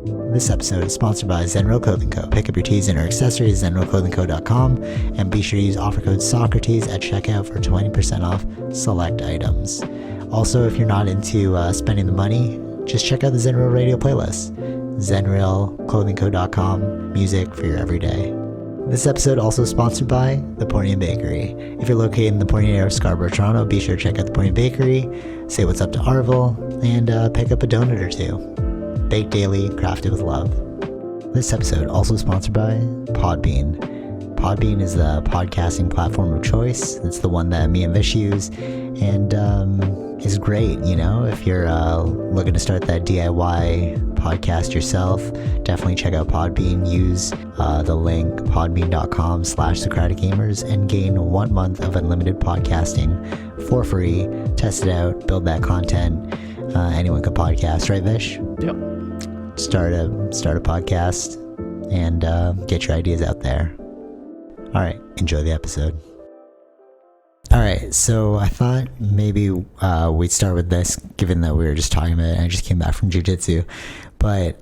This episode is sponsored by Zenro Clothing Co. Pick up your tees and or accessories at zenroclothingco.com and be sure to use offer code Socrates at checkout for 20% off select items. Also, if you're not into spending the money, just check out the Zenrail radio playlist. zenrailclothingco.com, music for your everyday. This episode also sponsored by The Pointy Bakery. If you're located in the Pointy area of Scarborough, Toronto, be sure to check out The Pointy Bakery, say what's up to Arville, and pick up a donut or two. Baked daily, crafted with love. This episode also sponsored by Podbean. Podbean is the podcasting platform of choice. It's the one that me and Vish use, and is great, you know, if you're looking to start that DIY podcast yourself. Definitely check out Podbean. Use the link podbean.com/SocraticGamers and gain 1 month of unlimited podcasting for free. Test it out, build that content. Anyone could podcast, right, Vish? Yep. Start a podcast and get your ideas out there. All right, enjoy the episode. All right, so I thought maybe we'd start with this, given that we were just talking about it and I just came back from jiu-jitsu. But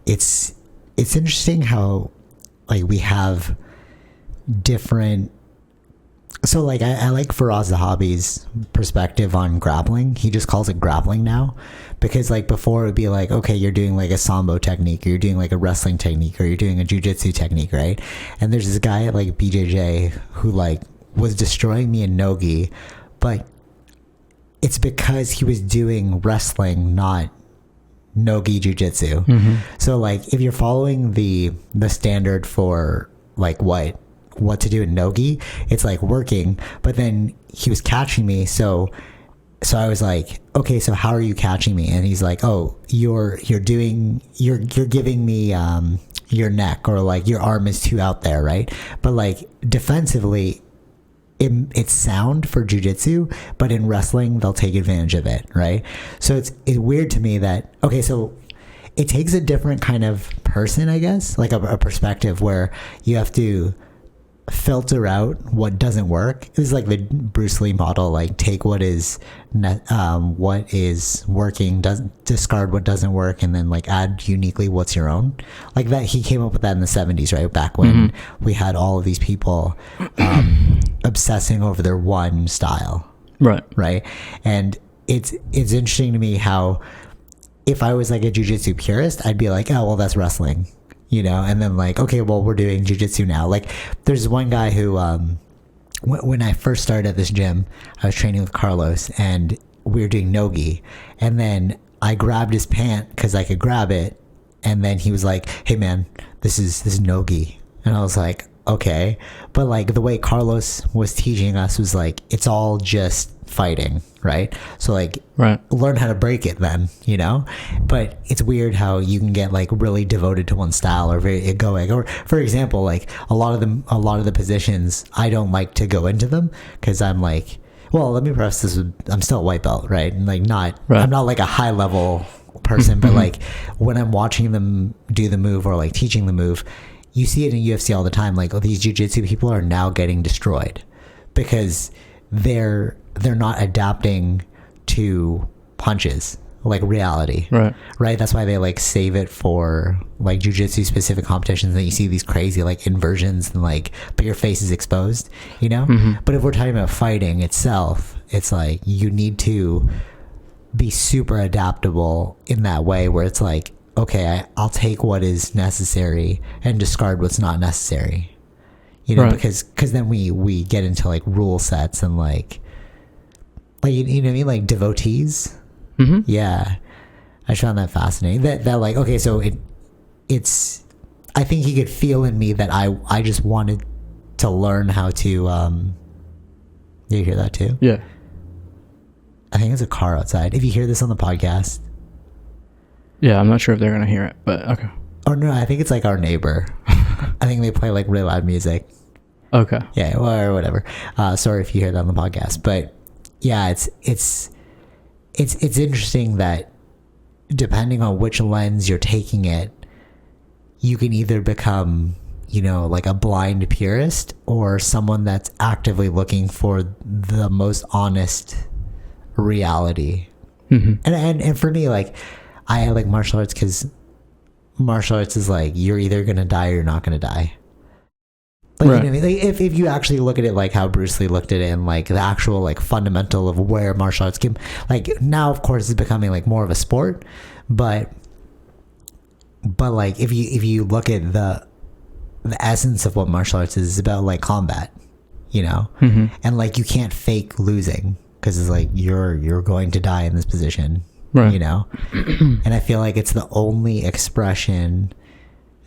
it's interesting how, like, we have different... So, like, I like Faraz Zahabi's perspective on grappling. He just calls it grappling now. Because, like, before it would be like, okay, you're doing, like, a sambo technique, or you're doing, like, a wrestling technique, or you're doing a jiu-jitsu technique, right? And there's this guy at, like, BJJ who, like, was destroying me in nogi, but it's because he was doing wrestling, not nogi jiu-jitsu. Mm-hmm. So, like, if you're following the standard for, like, what to do in nogi, it's like working, but then he was catching me, so I was like, okay, so how are you catching me? And he's like, oh, you're giving me your neck, or like your arm is too out there, right? But like defensively it's sound for jiu-jitsu, but in wrestling they'll take advantage of it, right? So it's weird to me that, okay, so it takes a different kind of person, I guess, like a perspective where you have to filter out what doesn't work. It's like the Bruce Lee model, like take what is working, discard what doesn't work, and then like add uniquely what's your own. Like that, he came up with that in the 70s, right? Back when we had all of these people obsessing over their one style, right? And it's interesting to me how if I was like a jiu-jitsu purist, I'd be like, oh well, that's wrestling, you know, and then like, okay, well, we're doing jiu-jitsu now. Like there's one guy who, when I first started at this gym, I was training with Carlos and we were doing nogi, and then I grabbed his pant because I could grab it. And then he was like, hey man, this is nogi. And I was like, okay. But like the way Carlos was teaching us was like, it's all just fighting, right? So like learn how to break it then, you know. But it's weird how you can get like really devoted to one style or very egoic. Or for example, like a lot of the positions I don't like to go into them because I'm like, well, let me preface this with, I'm still a white belt, right? And like I'm not like a high level person, but like when I'm watching them do the move or like teaching the move, you see it in UFC all the time. Like, oh, these jiu-jitsu people are now getting destroyed because they're not adapting to punches, like reality, right? That's why they like save it for like jiu-jitsu specific competitions, and you see these crazy like inversions and like, but your face is exposed, you know. But if we're talking about fighting itself, it's like you need to be super adaptable in that way where it's like, okay, I'll take what is necessary and discard what's not necessary, you know, because then we get into like rule sets and like you know what I mean, like devotees. Yeah, I found that fascinating. That like, okay, so it's I think he could feel in me that I just wanted to learn how to. You hear that too? Yeah. I think it's a car outside. If you hear this on the podcast. Yeah, I'm not sure if they're going to hear it, but okay. Oh, no, I think it's like our neighbor. I think they play like really loud music. Okay. Yeah, or whatever. Sorry if you hear that on the podcast. But yeah, it's interesting that depending on which lens you're taking it, you can either become, you know, like a blind purist or someone that's actively looking for the most honest reality. And for me, like, I like martial arts because martial arts is like you're either gonna die or you're not gonna die. Like, Right. you know what I mean? Like, if you actually look at it like how Bruce Lee looked at it and like the actual like fundamental of where martial arts came, like now of course it's becoming like more of a sport, but like if you look at the essence of what martial arts is, it's about like combat, you know, and like you can't fake losing because it's like you're going to die in this position, Right. you know, and I feel like it's the only expression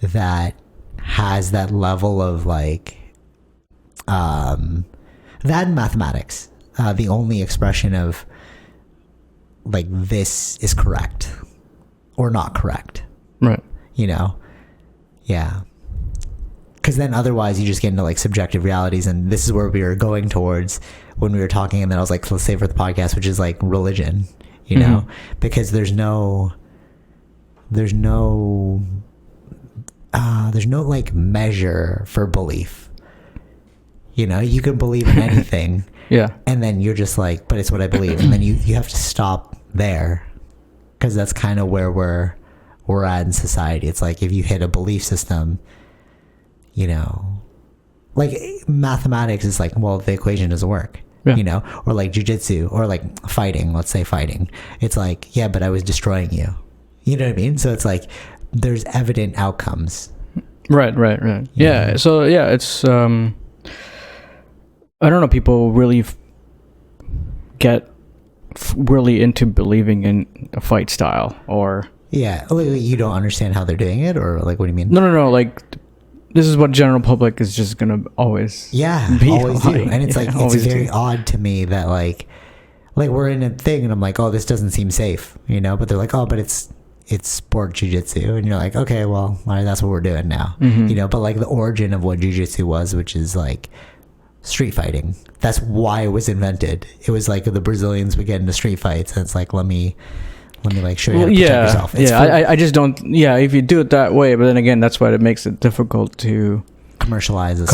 that has that level of like that in mathematics, the only expression of like this is correct or not correct, Right. you know. Yeah, because then otherwise you just get into like subjective realities, and this is where we were going towards when we were talking, and then I was like, let's save for the podcast, which is like religion, you know, because there's no like measure for belief. You know, you can believe in anything. Yeah. And then you're just like, but it's what I believe. And then you have to stop there, because that's kind of where we're at in society. It's like if you hit a belief system, you know, like mathematics is like, well, the equation doesn't work. Yeah. You know, or like jujitsu or like fighting, let's say fighting. It's like, yeah, but I was destroying you. You know what I mean? So it's like there's evident outcomes. Right. Yeah. So yeah, it's I don't know. People really get really into believing in a fight style, or Yeah, like, you don't understand how they're doing it, or like what do you mean? no. Like this is what general public is just gonna always. Yeah, be always do. like. And it's like, Yeah, it's always very do. odd to me that like we're in a thing and I'm like, oh, this doesn't seem safe, you know, but they're like, oh, but it's sport jiu-jitsu, and you're like, okay, well, all right, that's what we're doing now, you know. But like the origin of what jiu-jitsu was, which is like street fighting, that's why it was invented. It was like the Brazilians would get into street fights, and it's like, let me like show you how to protect yourself. It's I just don't. Yeah, if you do it that way, but then again, that's why it makes it difficult to commercialize it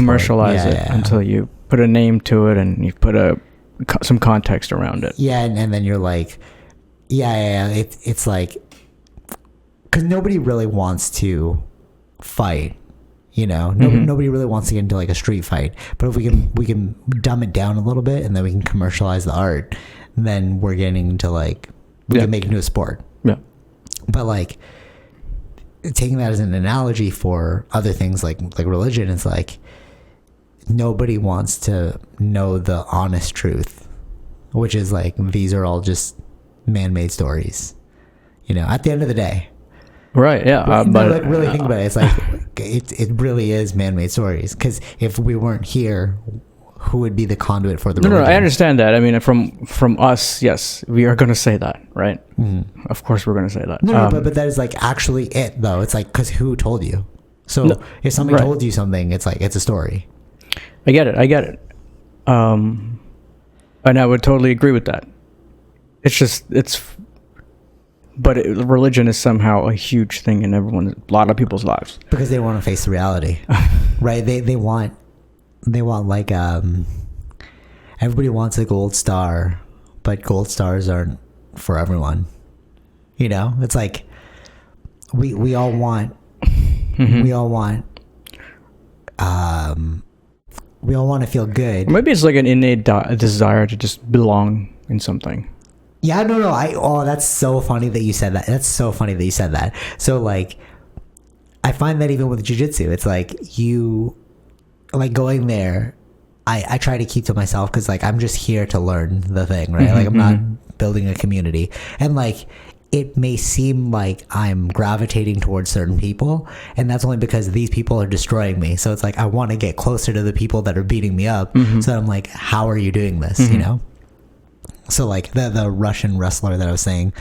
until you put a name to it and you put some context around it. Yeah, and then you're like, yeah. It's like, because nobody really wants to fight, you know. Nobody really wants to get into like a street fight. But if we can dumb it down a little bit, and then we can commercialize the art, then we're getting into like we can make it into a sport. Yeah. But like taking that as an analogy for other things like religion, it's like nobody wants to know the honest truth, which is like these are all just man-made stories, you know, at the end of the day. Right. Yeah. But like really think about it. It's like it really is man-made stories, because if we weren't here, who would be the conduit for the religion? No, I understand that. I mean, from us, yes, we are going to say that, right? Of course, we're going to say that. No, but that is like actually it, though. It's like, because who told you? So if somebody told you something, it's like it's a story. I get it. And I would totally agree with that. But religion is somehow a huge thing in a lot of people's lives, Because they want to face the reality, right? They want like everybody wants a gold star, but gold stars aren't for everyone. You know, it's like we all want we all want to feel good. Maybe it's like an innate desire to just belong in something. Yeah, no. That's so funny that you said that. So like, I find that even with jiu-jitsu, it's like you, like going there, I try to keep to myself, because like I'm just here to learn the thing, right? Like I'm not building a community, and like it may seem like I'm gravitating towards certain people, and that's only because these people are destroying me. So it's like I want to get closer to the people that are beating me up. So I'm like, how are you doing this? You know. So like the Russian wrestler that I was saying,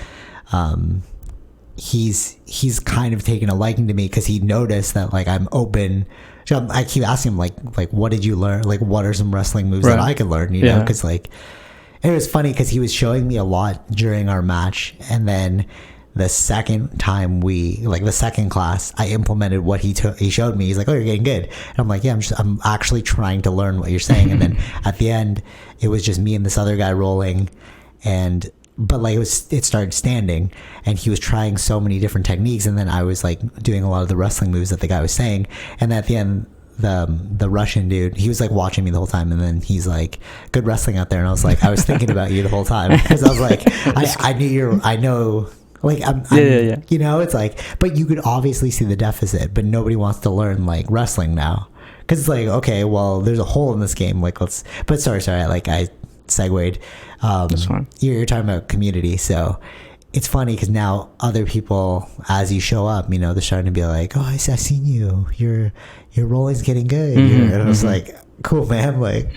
he's kind of taken a liking to me, because he noticed that like I'm open. So I keep asking him like what did you learn? Like what are some wrestling moves that I could learn? You know, because like it was funny because he was showing me a lot during our match, and then the second time the second class, I implemented what he showed me. He's like, oh, you're getting good. And I'm like, yeah, I'm actually trying to learn what you're saying. And then at the end, it was just me and this other guy rolling. And but like it started standing, and he was trying so many different techniques, and then I was like doing a lot of the wrestling moves that the guy was saying, and at the end the Russian dude, he was like watching me the whole time, and then he's like, good wrestling out there, and I was like, I was thinking about you the whole time, because I was like, I know, like I'm you know, it's like, but you could obviously see the deficit, but nobody wants to learn like wrestling now, because it's like, okay, well, there's a hole in this game, like but sorry, like I segued. That's fine. You're talking about community, so it's funny because now other people, as you show up, you know, they're starting to be like, oh, I've seen you, your rolling's getting good, and I was like, cool, man, like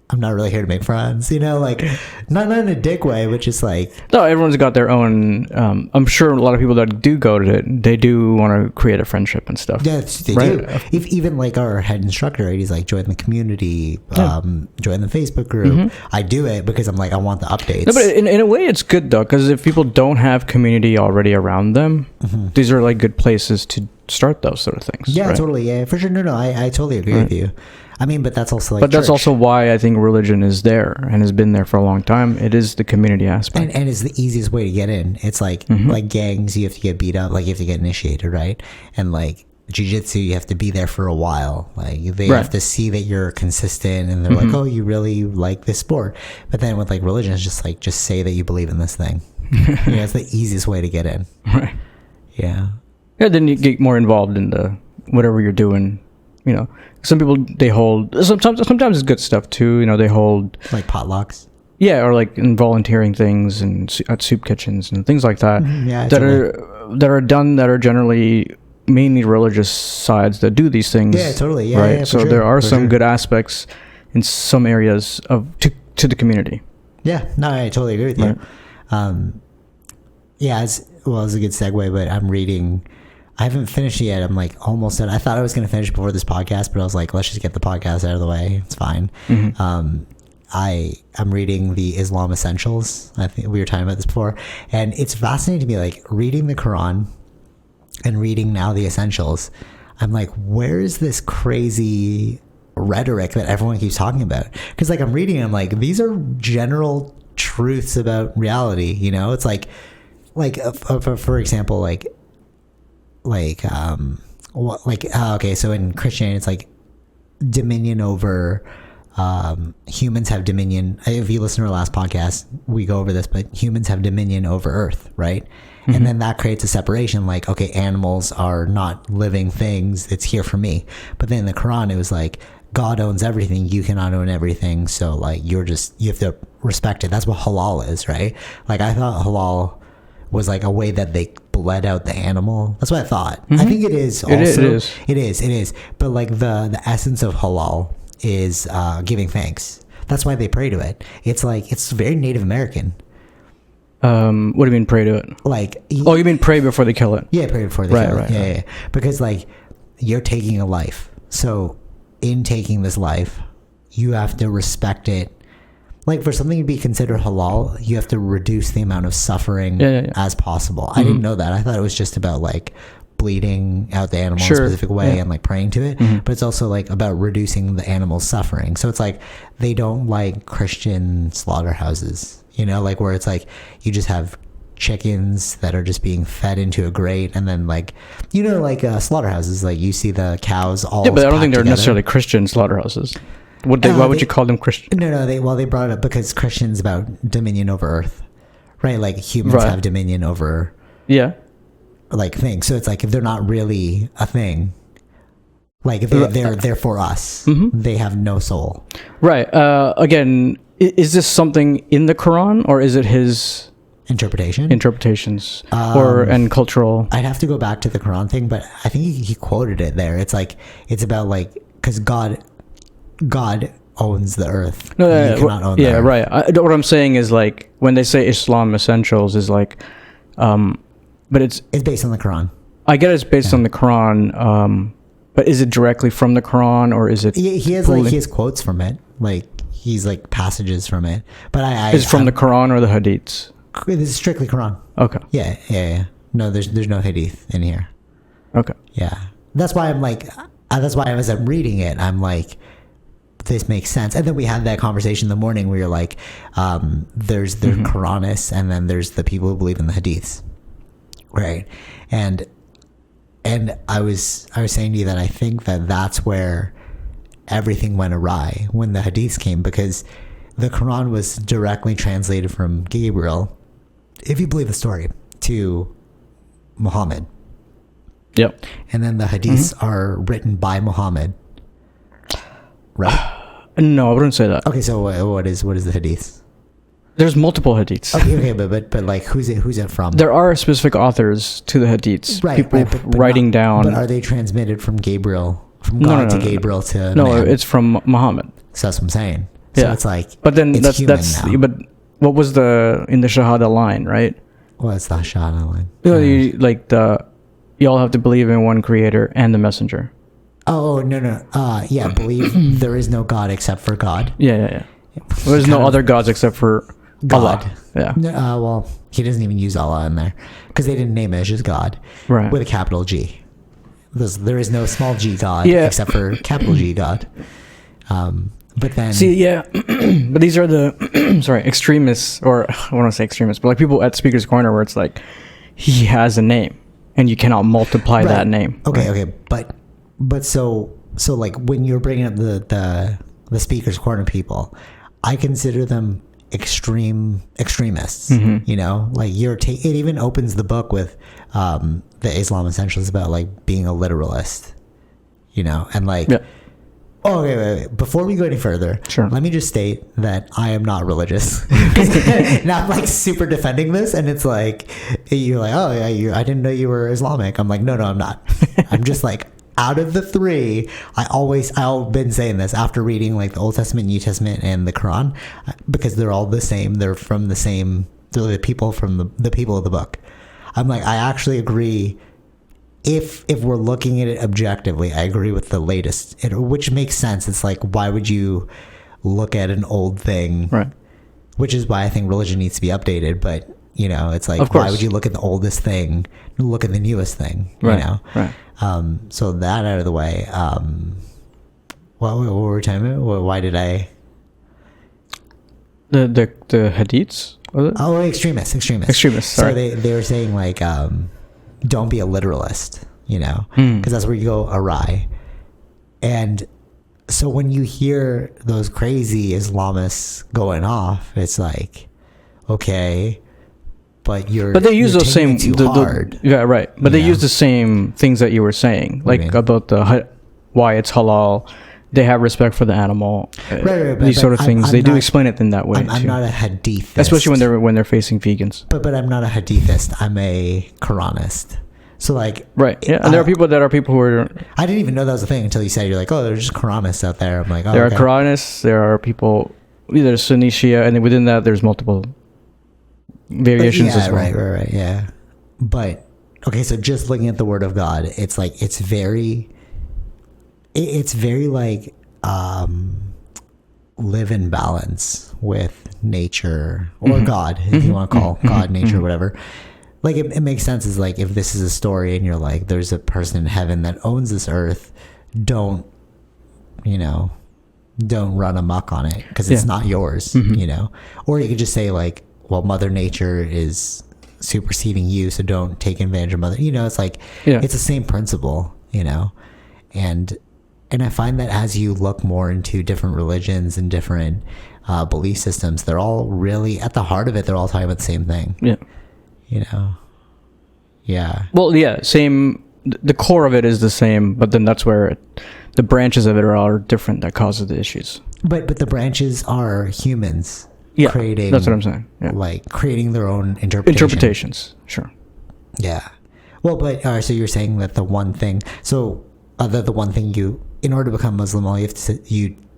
I'm not really here to make friends, you know, like not in a dick way, but just like, no, everyone's got their own. I'm sure a lot of people that do go to it, they do want to create a friendship and stuff. Yeah, they do. If even like our head instructor, right, he's like, join the community, join the Facebook group. I do it because I'm like, I want the updates. No, but in a way, it's good though, because if people don't have community already around them, these are like good places to start those sort of things. Yeah, right? totally. Yeah, for sure. No, I totally agree with you. I mean, but that's also like, but that's also why I think religion is there and has been there for a long time. It is the community aspect, and it's the easiest way to get in. It's like like gangs, you have to get beat up, like you have to get initiated, right? And like jiu-jitsu, you have to be there for a while. Like they have to see that you're consistent, and they're like, oh, you really like this sport. But then with like religion, it's just like, just say that you believe in this thing. You know, it's the easiest way to get in. Right. Yeah. Yeah. Then you get more involved in the whatever you're doing. You know, some people, they hold, sometimes it's good stuff too. You know, they hold like potlucks. Yeah, or like in volunteering things and at soup kitchens and things like that. Yeah, that are generally mainly religious sides that do these things. Yeah, totally. Yeah, right. Yeah, so sure, there are some sure. good aspects in some areas to the community. Yeah, no, I totally agree with you. Right. Yeah, it's a good segue, but I'm reading. I haven't finished it yet. I'm like almost done. I thought I was going to finish before this podcast, but I was like, let's just get the podcast out of the way. It's fine. I'm reading the Islam Essentials. I think we were talking about this before, and it's fascinating to me, like reading the Quran and reading now the Essentials. I'm like, where is this crazy rhetoric that everyone keeps talking about? Because like I'm reading, I'm like, these are general truths about reality. You know, it's like for example, okay, so in Christianity, it's like dominion over humans have dominion. If you listen to our last podcast, we go over this, but humans have dominion over Earth, right? And then that creates a separation, like, okay, animals are not living things, it's here for me. But then in the Quran, it was like, God owns everything, you cannot own everything, so like you have to respect it. That's what halal is, right? Like I thought halal was like a way that they bled out the animal. That's what I thought. I think it is also. It is. But like the essence of halal is giving thanks. That's why they pray to it. It's like, it's very Native American. What do you mean pray to it? Like, you mean pray before they kill it? Yeah, pray before they kill it. Yeah. Because like you're taking a life. So in taking this life, you have to respect it. Like for something to be considered halal, you have to reduce the amount of suffering as possible. I didn't know that. I thought it was just about like bleeding out the animal in a specific way and like praying to it. But it's also like about reducing the animal's suffering. So it's like they don't like Christian slaughterhouses, you know, like where it's like you just have chickens that are just being fed into a grate, and then like, you know, like slaughterhouses, like you see the cows all but I don't think they're necessarily Christian slaughterhouses. Why would you call them Christian? No, they brought it up because Christian's about dominion over Earth, right? Like humans have dominion over like things. So it's like, if they're not really a thing, like they're for us. They have no soul. Right. Again, is this something in the Quran, or is it his interpretations and cultural? I'd have to go back to the Quran thing, but I think he quoted it there. It's like, it's about like, because God owns the earth. No, you cannot own the earth. Right. What I'm saying is like, when they say Islam Essentials is like, but it's based on the Quran. I get it's based on the Quran, but is it directly from the Quran, or is it? He has quotes from it, like he's like passages from it. But is it from the Quran or the Hadiths? This is strictly Quran. Okay. Yeah. No, there's no Hadith in here. Okay. Yeah, that's why I'm like, that's why as I'm reading it, I'm like, this makes sense. And then we had that conversation in the morning where you're like, there's the Quranists, and then there's the people who believe in the hadiths, right? And I was saying to you that I think that that's where everything went awry when the hadiths came, because the Quran was directly translated from Gabriel, if you believe the story, to Muhammad. Yep. And then the hadiths are written by Muhammad, right? No, I wouldn't say that. Okay, so what is the hadiths? There's multiple hadiths. Okay, but like who's it from? There are specific authors to the hadiths. Right, people but writing down. But are they transmitted from Gabriel, from God to Gabriel to no? man? It's from Muhammad. So that's what I'm saying. So Yeah. it's like, But then it's that's now. but what was in the Shahada line, right? What's the Shahada line? You all have to believe in one creator and the messenger. Oh no. Yeah, believe there is no God except for God. Yeah. There's no other gods except for God. Allah. Yeah. No, well, he doesn't even use Allah in there because they didn't name it. It's just God, Right. with a capital G. There is no small G God except for capital G God. But then but these are the extremists, or I want to say extremists, but like people at Speaker's Corner where it's like he has a name and you cannot multiply that name. Okay, but so like when you're bringing up the Speaker's Corner people, I consider them extremists. You know, like it even opens the book with the Islam Essentials about like being a literalist. You know, and like. Yeah. Oh, wait. Before we go any further, Sure. Let me just state that I am not religious. Now I'm like super defending this, and it's like, you're like, oh yeah, I didn't know you were Islamic. I'm like, no, I'm not. I'm just like, out of the three, I've been saying this after reading like the Old Testament, New Testament, and the Quran, because they're all the same. They're from the same, they're the people from the people of the book. I'm like, I actually agree. If we're looking at it objectively, I agree with the latest, which makes sense. It's like, why would you look at an old thing? Right. Which is why I think religion needs to be updated. But, you know, it's like, why would you look at the oldest thing, look at the newest thing, you know? Right. So that out of the way, what were we talking about? Why did I... The hadiths? Was it? Oh, extremists. Sorry. So they were saying like... don't be a literalist, you know, because that's where you go awry. And so when you hear those crazy Islamists going off, it's like, okay, but they use those same hard. Yeah, right. But they use the same things that you were saying, like about why it's halal. They have respect for the animal. Right, these sort of things. They do explain it in that way. I'm not a hadithist, especially when they're facing vegans. But I'm not a hadithist. I'm a Quranist. So like, right, yeah. And there are people who are. I didn't even know that was a thing until you said, you're like, oh, there's just Quranists out there. I'm like, oh, there are Quranists. There are people either Sunni, Shia, and then within that, there's multiple variations as well. Right, yeah. But okay, so just looking at the Word of God, it's like it's very like live in balance with nature or God, if you want to call God nature, whatever. Like it makes sense. Is like, if this is a story and you're like, there's a person in heaven that owns this earth, don't run amok on it because it's not yours, you know. Or you could just say like, well, Mother Nature is superseding you, so don't take advantage of Mother. You know, it's like it's the same principle, you know. And I find that as you look more into different religions and different belief systems, they're all really at the heart of it. They're all talking about the same thing. Yeah. You know. Yeah. Well, yeah, same. The core of it is the same, but then that's where the branches of it are different that causes the issues. But the branches are humans. Yeah, creating. That's what I'm saying. Yeah. Like creating their own interpretations. Sure. Yeah. Well, but so you're saying that the one thing. So the one thing in order to become Muslim, all you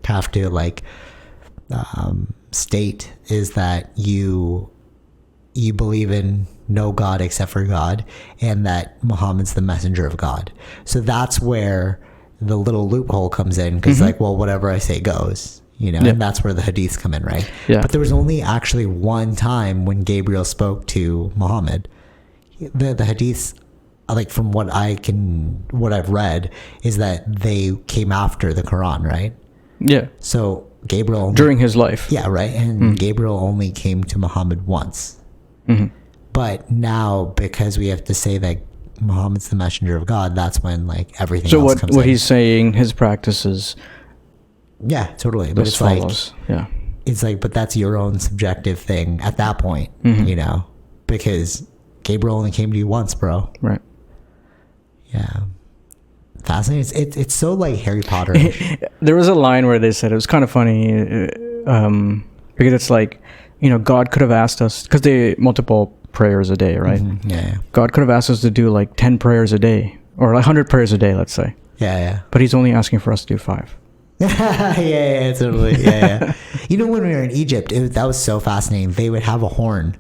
have to like state is that you believe in no God except for God, and that Muhammad's the messenger of God. So that's where the little loophole comes in, because like, well, whatever I say goes, you know. And that's where the hadiths come in, right? Yeah. But there was only actually one time when Gabriel spoke to Muhammad. The hadiths, like from what I've read, is that they came after the Quran, right? Yeah. So Gabriel During his life. yeah, right. And Gabriel only came to Muhammad once. Mm-hmm. But now, because we have to say that Muhammad's the messenger of God, that's when like everything So else comes what in. he's saying, his practices Yeah, totally. But as it's like follows. Yeah. it's like, but that's your own subjective thing at that point, Mm-hmm. you know, because Gabriel only came to you once, bro. Right. Yeah. Fascinating. It's so like Harry Potter. There was a line where they said it was kind of funny, because it's like, you know, God could have asked us, because they multiple prayers a day, right? Yeah. God could have asked us to do like 10 prayers a day, or like 100 prayers a day, let's say. Yeah. But he's only asking for us to do 5. Yeah, totally. Yeah. You know, when we were in Egypt, that was so fascinating. They would have a horn,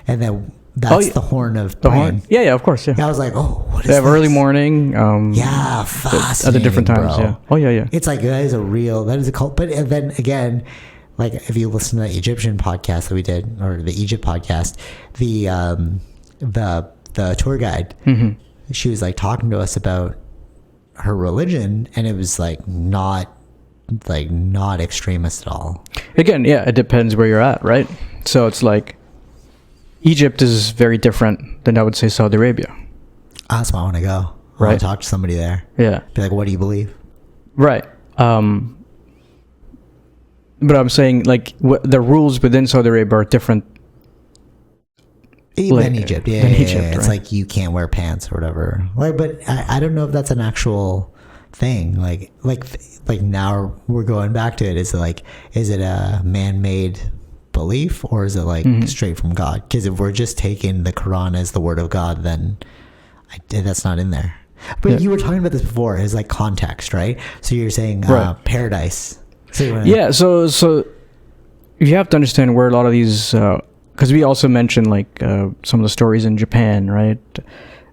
and then that's the horn of The praying. horn? Yeah, of course, yeah. I was like, oh, what is They have this? early morning. Yeah, fascinating. At the different times, bro. yeah. Oh, yeah. It's like that is a cult. But then again, like if you listen to the Egyptian podcast that we did, or the Egypt podcast, the tour guide, she was like talking to us about her religion, and it was like not extremist at all. Again, yeah, it depends where you're at, right? So it's like Egypt is very different than, I would say, Saudi Arabia. That's why I want to go. I want Right. to talk to somebody there. Yeah. Be like, what do you believe? Right. But I'm saying, like, the rules within Saudi Arabia are different. Than Egypt. Yeah. than Yeah, Egypt, It's right? like you can't wear pants or whatever. Like, but I don't know if that's an actual thing. Like now we're going back to it. Is it a man-made belief, or is it like straight from God? Because if we're just taking the Quran as the word of God, then that's not in there. But you were talking about this before. It's like context, right? So you're saying Right. paradise. So you wanna- Yeah, so you have to understand where a lot of these, because we also mentioned like some of the stories in Japan, right?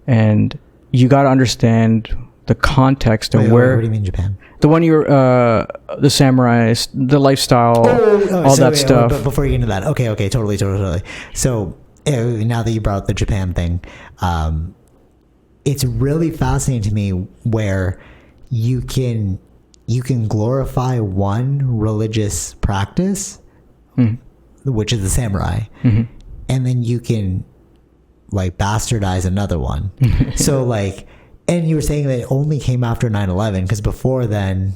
And you got to understand the context of Wait, where what do you mean Japan? the one you're the samurais, the lifestyle, all that stuff. But before you get into that, okay, totally. So now that you brought up the Japan thing, it's really fascinating to me where you can glorify one religious practice, which is the samurai, and then you can like bastardize another one. So like, and you were saying that it only came after 9/11, because before then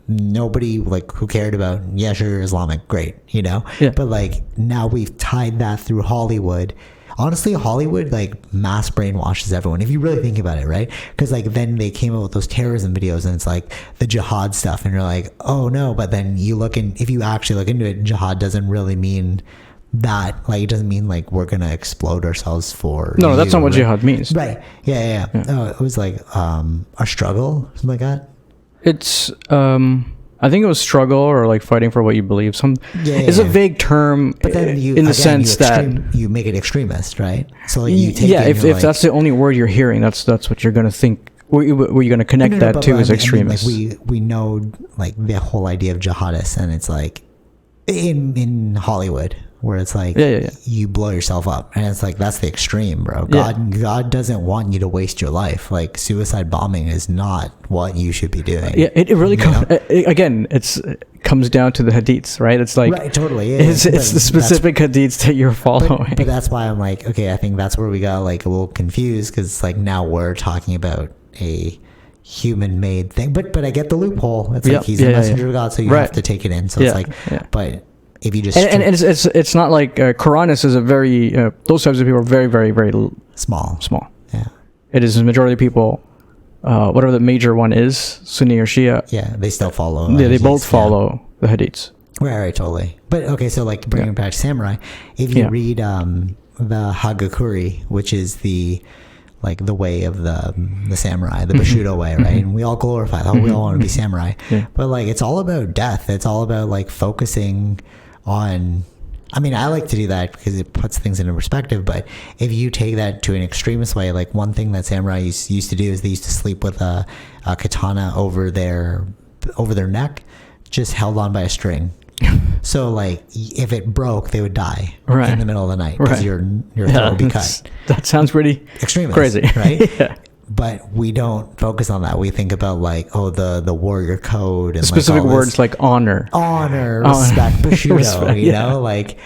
nobody like who cared about, yeah, sure, you're Islamic, great, you know. Yeah. But like now we've tied that through Hollywood. Honestly, Hollywood like mass brainwashes everyone if you really think about it, right? Because like then they came up with those terrorism videos, and it's like the jihad stuff, and you're like, oh no. But then if you actually look into it, jihad doesn't really mean that. Like it doesn't mean like we're gonna explode ourselves for No, that's not what right? jihad means. Right. Yeah. Oh, it was like a struggle, something like that. It's I think it was struggle or like fighting for what you believe. It's a vague term, But then in the sense that you make it extremist, right? So like you take yeah, it, if that's the only word you're hearing, that's what you're gonna think. Where you're gonna connect that to as extremists. Like we know like the whole idea of jihadists, and it's like in Hollywood, where it's like you blow yourself up, and it's like that's the extreme, bro. God doesn't want you to waste your life. Like suicide bombing is not what you should be doing. Yeah, it really again, it comes down to the hadiths, right? It's like right, totally. It's the specific hadiths that you're following. But that's why I'm like, okay, I think that's where we got like a little confused, because like now we're talking about a human-made thing. But I get the loophole. It's like he's a messenger of God, so you have to take it in. So it's like, but if you just and it's not like Quranists is a very those types of people are very very very small. Yeah, it is the majority of people. Whatever the major one is, Sunni or Shia. Yeah, they still follow. Yeah, they both follow the hadiths. Right, totally. But okay, so like bringing it back to samurai, if you read the Hagakure, which is the way of the samurai, the Bushido way, right? And we all glorify that. We all want to be samurai. Yeah. But like it's all about death. It's all about like focusing on, I mean, I like to do that because it puts things into perspective. But if you take that to an extremist way, like one thing that samurai used to do is they used to sleep with a katana over their neck, just held on by a string. So like if it broke, they would die right. in the middle of the night because your throat would be cut. That sounds pretty extremist, crazy, right? Yeah. but we don't focus on that. We think about like, oh, the warrior code and specific like all words this like honor, respect, bushido, Respect, you yeah. know, like.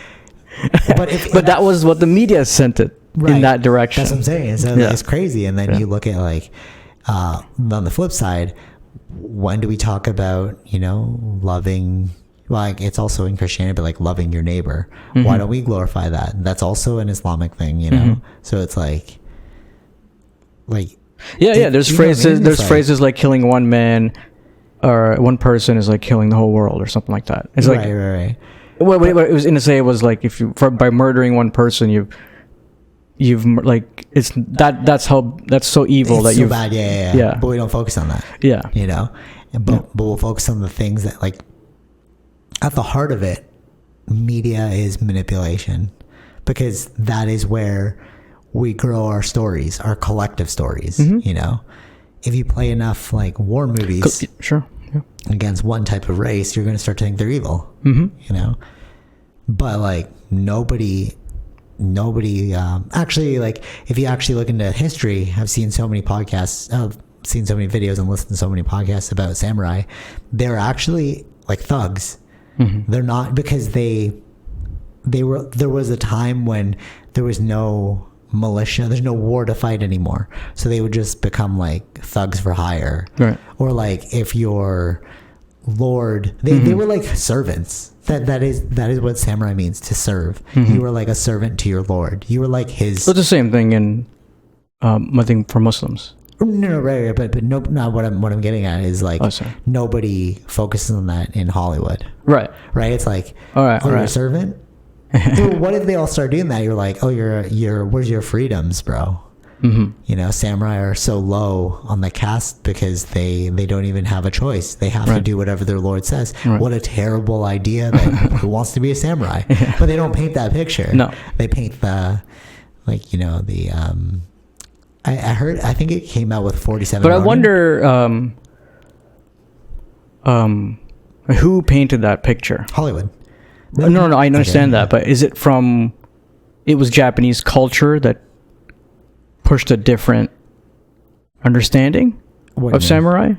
But that was what the media sent it in that direction. That's what I'm saying. So it's crazy. And then you look at like, on the flip side, when do we talk about, you know, loving, like it's also in Christianity, but like loving your neighbor? Why don't we glorify that? That's also an Islamic thing, you know? So it's like yeah. There's phrases. I mean? There's Like, phrases like killing one man or one person is like killing the whole world or something like that. It's like right. what it was going to say was like if you by murdering one person you've like it's that's so evil it's that so you've bad. Yeah. But we don't focus on that. Yeah. You know, but we'll focus on the things that like at the heart of it, media is manipulation, because that is where we grow our stories, our collective stories. You know, if you play enough like war movies sure against one type of race, you're going to start to think they're evil. You know, but like nobody actually, like if you actually look into history, I've seen so many podcasts, I've seen so many videos and listened to so many podcasts about samurai. They're actually like thugs. They're not, because there was a time when there was no militia, there's no war to fight anymore, so they would just become like thugs for hire, right? Or like if your lord, they were like servants. That is what samurai means, to serve. You were like a servant to your lord. You were like his. So it's the same thing in I think for Muslims. No, right, but no, not what I'm getting at is like nobody focuses on that in Hollywood. Right. It's like, you're a servant. Dude, what if they all start doing that? You're like, oh, you're where's your freedoms, bro? You know, samurai are so low on the caste because they don't even have a choice. They have to do whatever their lord says. What a terrible idea! That who wants to be a samurai? But they don't paint that picture. No, they paint the, like, you know, the I think it came out with 47. But Ronin. I wonder who painted that picture? Hollywood. No, I understand that, but is it from? It was Japanese culture that pushed a different understanding of samurai.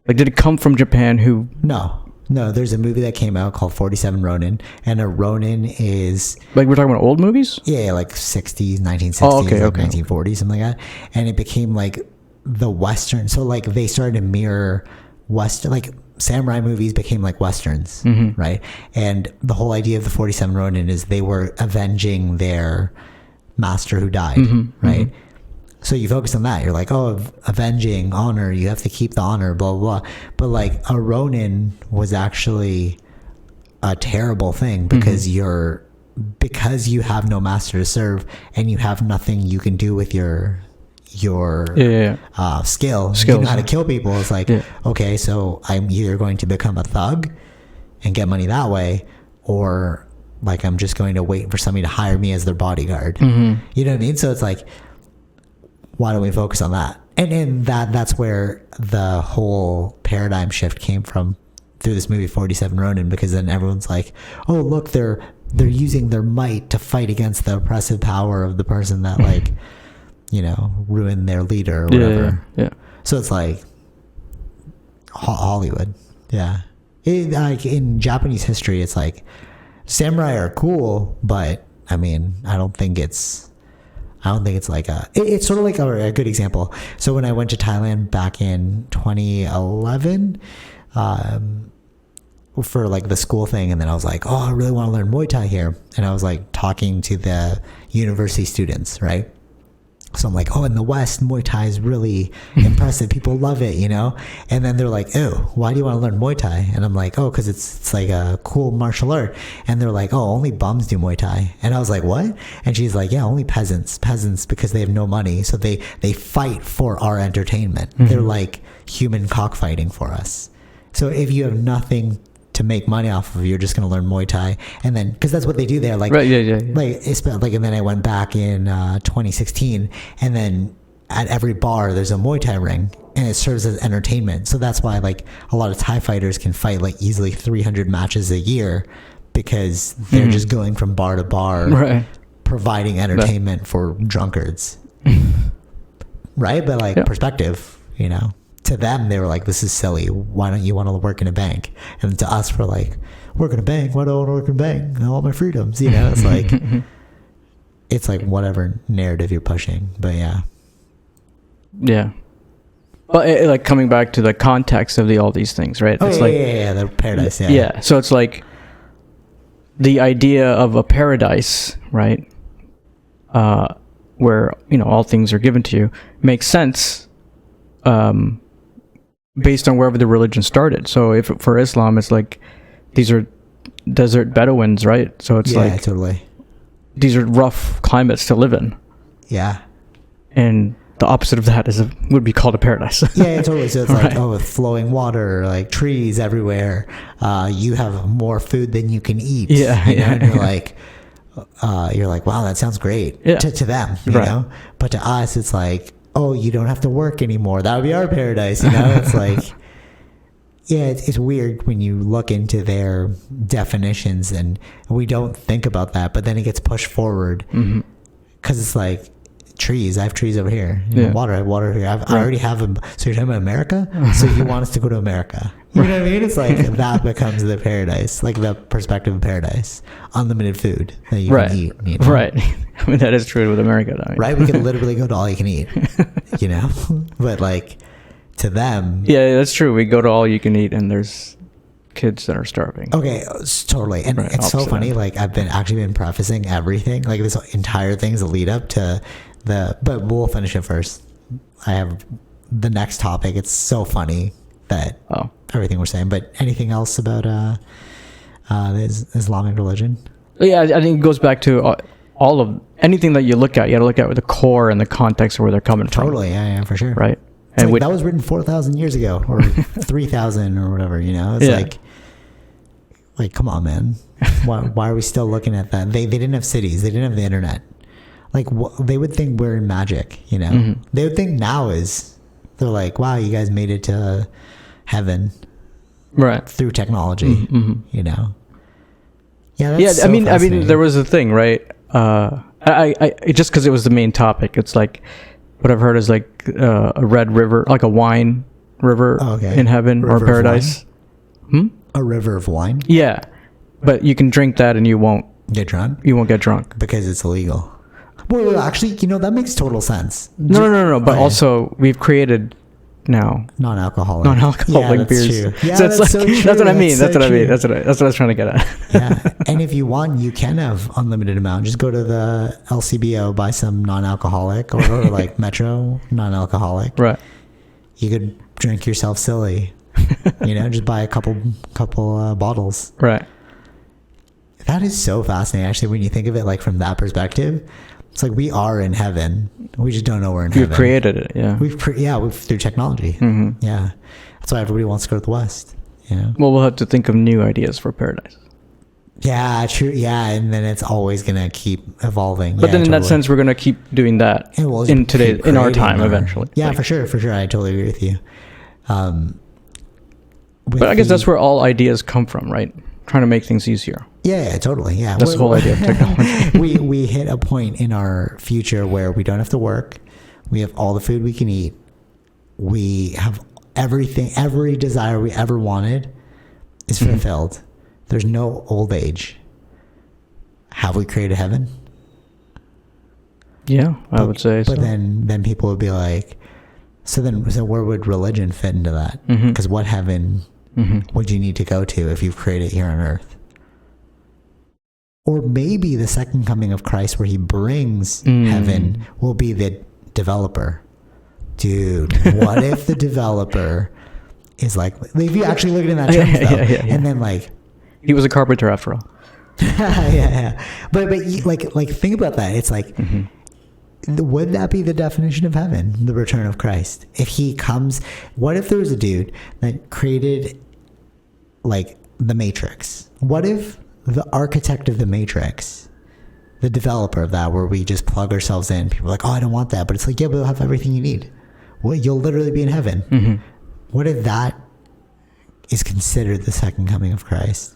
Like, did it come from Japan? No, there's a movie that came out called 47 Ronin, and a Ronin is... Like, we're talking about old movies? Yeah, like 60s, 1960s, okay. 1940s, something like that. And it became like the Western... So, like, they started to mirror Western... Like, samurai movies became like Westerns, right? And the whole idea of the 47 Ronin is they were avenging their master who died, right? So you focus on that. You're like, oh, avenging, honor, you have to keep the honor, blah, blah, blah. But like a Ronin was actually a terrible thing because because you have no master to serve and you have nothing you can do with your skill. You know how to kill people. It's like, okay, so I'm either going to become a thug and get money that way, or like I'm just going to wait for somebody to hire me as their bodyguard. You know what I mean? So it's like, why don't we focus on that? And that's where the whole paradigm shift came from through this movie 47 Ronin, because then everyone's like, oh, look, they're using their might to fight against the oppressive power of the person that like, you know, ruined their leader or whatever. Yeah. So it's like Hollywood. Yeah. Like in Japanese history, it's like samurai are cool, but I mean, I don't think it's like it's sort of like a good example. So when I went to Thailand back in 2011, for like the school thing, and then I was like, oh, I really want to learn Muay Thai here. And I was like talking to the university students, right? So I'm like, oh, in the West, Muay Thai is really impressive. People love it, you know? And then they're like, oh, why do you want to learn Muay Thai? And I'm like, oh, because it's like a cool martial art. And they're like, oh, only bums do Muay Thai. And I was like, what? And she's like, yeah, only peasants, because they have no money. So they fight for our entertainment. They're like human cockfighting for us. So if you have nothing to make money off of, you're just going to learn Muay Thai, and then because that's what they do there, like right, like and then I went back in 2016, and then at every bar there's a Muay Thai ring, and it serves as entertainment. So that's why like a lot of Thai fighters can fight like easily 300 matches a year, because they're just going from bar to bar, providing entertainment for drunkards. right? But like Yeah. perspective, to them, they were like, this is silly. Why don't you want to work in a bank? And to us, we're like, work in a bank? Why do I want to work in a bank? I want my freedoms, It's like, it's like whatever narrative you're pushing. But yeah. Yeah. But like coming back to the context of all these things, right? Oh, It's yeah, the paradise, yeah. Yeah. So it's like the idea of a paradise, right? Where, all things are given to you makes sense based on wherever the religion started. So if for Islam, it's like these are desert Bedouins, right? So it's like totally. These are rough climates to live in. Yeah. And the opposite of that would be called a paradise. Yeah, totally. So it's Right. like, with flowing water, like trees everywhere. You have more food than you can eat. Yeah, And you're like, wow, that sounds great. Yeah. To them, Right. But to us, it's like, oh, you don't have to work anymore. That would be our paradise. It's like, yeah, it's weird when you look into their definitions and we don't think about that, but then it gets pushed forward because it's like trees. I have trees over here. Water. I have water here. I already have them. So you're talking about America? So you want us to go to America? You know what I mean? It's like that becomes the paradise, like the perspective of paradise. Unlimited food that you can eat. Right. I mean, that is true with America, though. Right? We can literally go to all you can eat, But like to them. Yeah, that's true. We go to all you can eat and there's kids that are starving. Okay, totally. And it's so funny. Like I've been prefacing everything. Like this entire thing's a lead up to but we'll finish it first. I have the next topic. It's so funny that everything we're saying. But anything else about the Islamic religion? Yeah, I think it goes back to all of anything that you look at. You got to look at the core and the context of where they're coming from. Totally, yeah, for sure. Right. And that was written 4,000 years ago, or 3,000, or whatever. It's like, come on, man. Why are we still looking at that? They didn't have cities. They didn't have the internet. Like they would think we're in magic. They would think they're like, wow, you guys made it to heaven, right? Through technology. Yeah. That's so I mean, there was a thing, right? I just because it was the main topic. It's like what I've heard is like a red river, like a wine river in heaven or paradise. A river of wine. Yeah, but you can drink that and you won't get drunk. You won't get drunk because it's illegal. Well, actually, that makes total sense. No. But also, we've created now non-alcoholic beers. True. Yeah, so it's so true. That's what I mean. That's what I mean. That's what I was trying to get at. Yeah, and if you want, you can have unlimited amount. Just go to the LCBO, buy some non-alcoholic, or like Metro non-alcoholic. Right. You could drink yourself silly. Just buy a couple bottles. Right. That is so fascinating, actually, when you think of it like from that perspective. It's like we are in heaven. We just don't know we're in heaven. We've created it, yeah. We've through technology. Yeah. That's why everybody wants to go to the West. Well, we'll have to think of new ideas for paradise. Yeah, true. Yeah, and then it's always gonna keep evolving. But then in that sense, we're gonna keep doing that in our time eventually. Yeah, for sure. I totally agree with you. But I guess that's where all ideas come from, right? Trying to make things easier. Yeah, totally. Yeah, that's the whole idea of technology. we hit a point in our future where we don't have to work. We have all the food we can eat. We have everything, every desire we ever wanted is fulfilled. There's no old age. Have we created heaven? Yeah, I would say so. But then people would be like, so where would religion fit into that? Because what heaven would you need to go to if you've created here on earth? Or maybe the second coming of Christ, where he brings heaven, will be the developer. Dude, what if the developer is like, if you actually look at it in that terms, though, and then like, he was a carpenter after all. yeah. But like think about that. It's like, would that be the definition of heaven, the return of Christ? If he comes, what if there was a dude that created like the Matrix? What if the architect of the Matrix, the developer of that, where we just plug ourselves in, people are like, oh, I don't want that. But it's like, yeah, but you'll have everything you need. Well, you'll literally be in heaven. What if that is considered the second coming of Christ?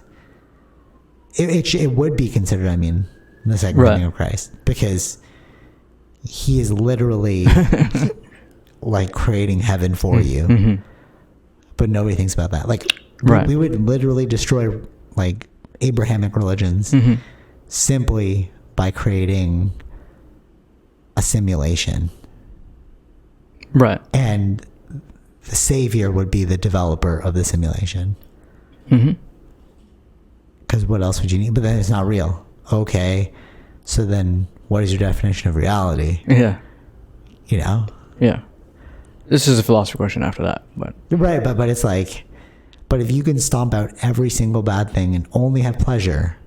It would be considered, the second coming of Christ, because he is literally like creating heaven for you, but nobody thinks about that. Like we would literally destroy like Abrahamic religions simply by creating a simulation. Right. And the savior would be the developer of the simulation. Because what else would you need? But then it's not real. Okay. So then what is your definition of reality? Yeah. You know? Yeah. This is a philosophy question after that, but right, but it's like, but if you can stomp out every single bad thing and only have pleasure,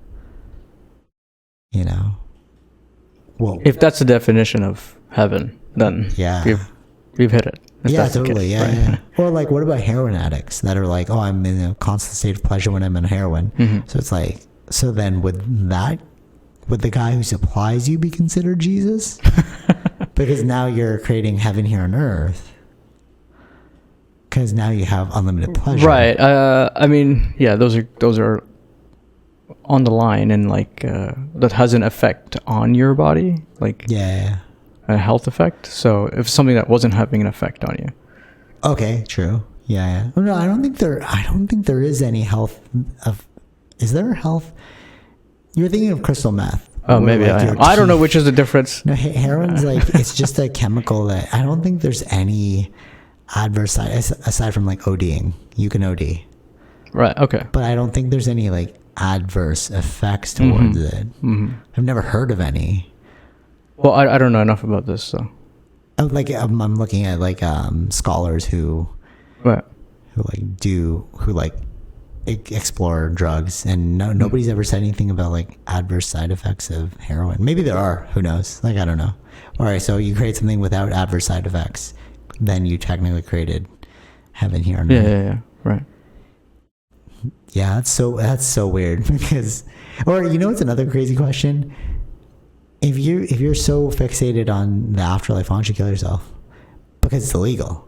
you know, well, if that's the definition of heaven, then we've hit it. Yeah, totally. Case, yeah, right? Or like, what about heroin addicts that are like, oh, I'm in a constant state of pleasure when I'm on heroin. So it's like, so then would the guy who supplies you be considered Jesus? Because now you're creating heaven here on earth. Because now you have unlimited pleasure. Right. I mean, yeah, those are on the line, and like that has an effect on your body, like a health effect. So if something that wasn't having an effect on you. Okay, true. Yeah. No, I don't think there is any health is there health? You're thinking of crystal meth. Oh, maybe like I don't know which is the difference. No, heroin's like, it's just a chemical that I don't think there's any adverse side aside from like ODing. You can OD. Right. Okay. But I don't think there's any like adverse effects towards it. I've never heard of any. Well, I don't know enough about this, so. I'm looking at like scholars who explore drugs, and nobody's ever said anything about like adverse side effects of heroin. Maybe there are, who knows? Like, I don't know. All right, so you create something without adverse side effects, then you technically created heaven here on earth. Yeah, right. Yeah, that's so weird because, or you know what's another crazy question? If you're so fixated on the afterlife, why don't you kill yourself? Because it's illegal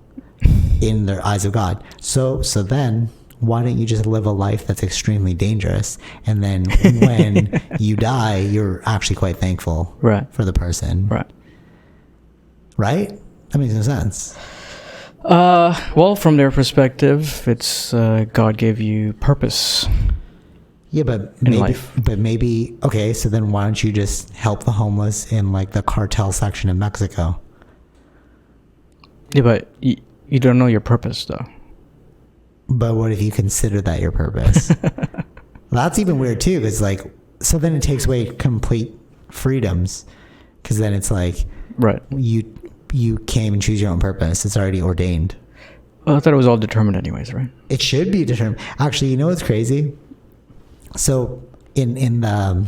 in the eyes of God. So then why don't you just live a life that's extremely dangerous, and then when you die, you're actually quite thankful for the person. Right? That makes no sense. Well, from their perspective, it's God gave you purpose. Yeah, but maybe okay. So then, why don't you just help the homeless in like the cartel section of Mexico? Yeah, but you don't know your purpose, though. But what if you consider that your purpose? That's even weird too, because like, so then it takes away complete freedoms, because then it's like, you can't even choose your own purpose. It's already ordained. Well, I thought it was all determined anyways, right? It should be determined. Actually, you know what's crazy? So in the,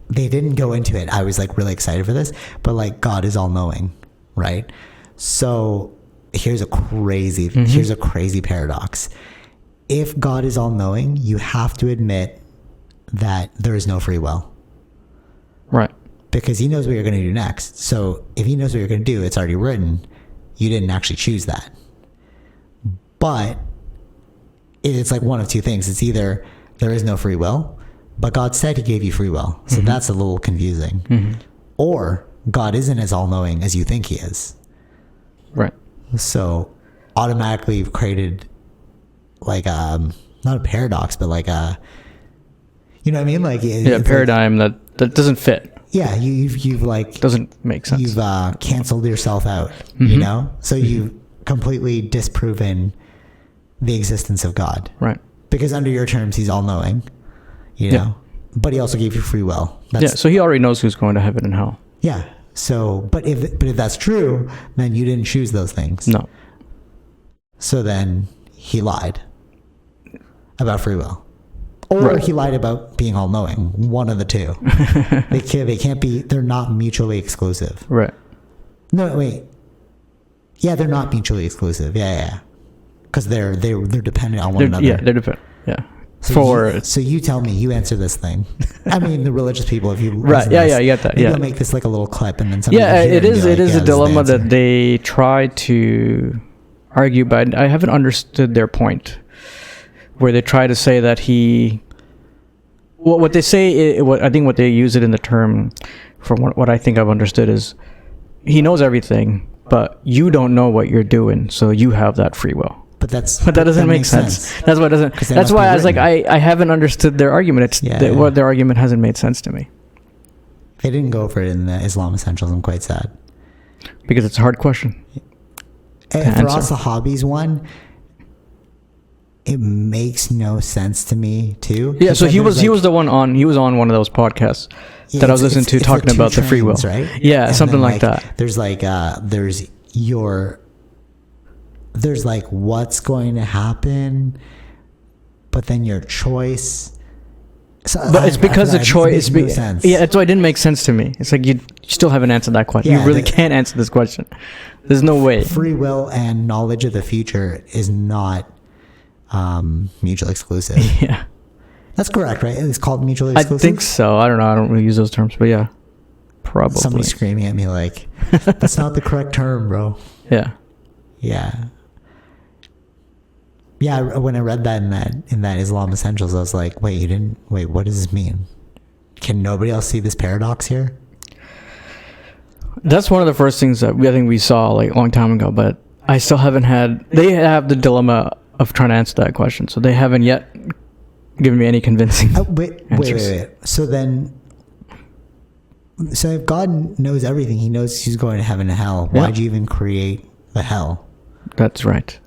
they didn't go into it. I was like really excited for this, but like God is all knowing, right? So here's a crazy paradox. If God is all knowing, you have to admit that there is no free will. Right. Because he knows what you're going to do next. So if he knows what you're going to do, it's already written. You didn't actually choose that. But it's like one of two things. It's either there is no free will, but God said he gave you free will. So that's a little confusing. Or God isn't as all-knowing as you think he is. Right. So automatically you've created like not a paradox, but like a, you know what I mean? Like a paradigm like, that doesn't fit. Yeah, you've like doesn't make sense. You've canceled yourself out, you know? So you've completely disproven the existence of God. Right. Because under your terms, he's all-knowing, you know? But he also gave you free will. So he already knows who's going to heaven and hell. Yeah. So, but if that's true, then you didn't choose those things. No. So then he lied about free will. Or he lied about being all-knowing. One of the two. They can't be, they're not mutually exclusive. Right. No, wait. Yeah, they're not mutually exclusive. Yeah. Because they're dependent on one another. Yeah, they're dependent. Yeah. So you tell me, you answer this thing. I mean, the religious people, if you right, yeah, you get that. Maybe yeah, I'll make this like a little clip, and then somebody it is a dilemma that they try to argue, but I haven't understood their point. Where they try to say that what they say, I think what they use it in the term, from what I think I've understood, is he knows everything, but you don't know what you're doing, so you have that free will. But that doesn't make sense. That's what doesn't. That's why I was like, I haven't understood their argument. What their argument hasn't made sense to me. They didn't go for it in the Islam Essentials. I'm quite sad. Because it's a hard question. For us, the hobbies one, it makes no sense to me too. Yeah, so he was the one on. He was on one of those podcasts that I was listening to talking about the free will, right? Yeah, and something like that. There's there's like what's going to happen, but then your choice. So but it's because the choice. No sense. Yeah, that's why it didn't make sense to me. It's like you still haven't answered that question. Yeah, you really can't answer this question. There's no way. Free will and knowledge of the future is not mutually exclusive. Yeah, that's correct, right? It's called mutually exclusive. I think so. I don't know. I don't really use those terms, but yeah, probably. Somebody's screaming at me like, "That's not the correct term, bro." Yeah. Yeah. Yeah, when I read that in that Islam Essentials, I was like, wait, what does this mean? Can nobody else see this paradox here? That's one of the first things that I think we saw like a long time ago, but I still haven't they have the dilemma of trying to answer that question. So they haven't yet given me any convincing answers. Wait. So if God knows everything, he knows he's going to heaven and hell. Yeah. Why'd you even create the hell? That's right.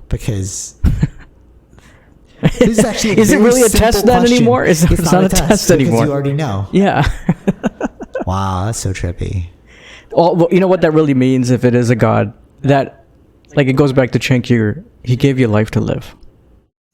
Because this is actually is it really a test then anymore? It's not a test anymore. Because you already know. Yeah. Wow, that's so trippy. Well, you know what that really means if it is a God? That, like, it goes back to Cenk. He gave you life to live.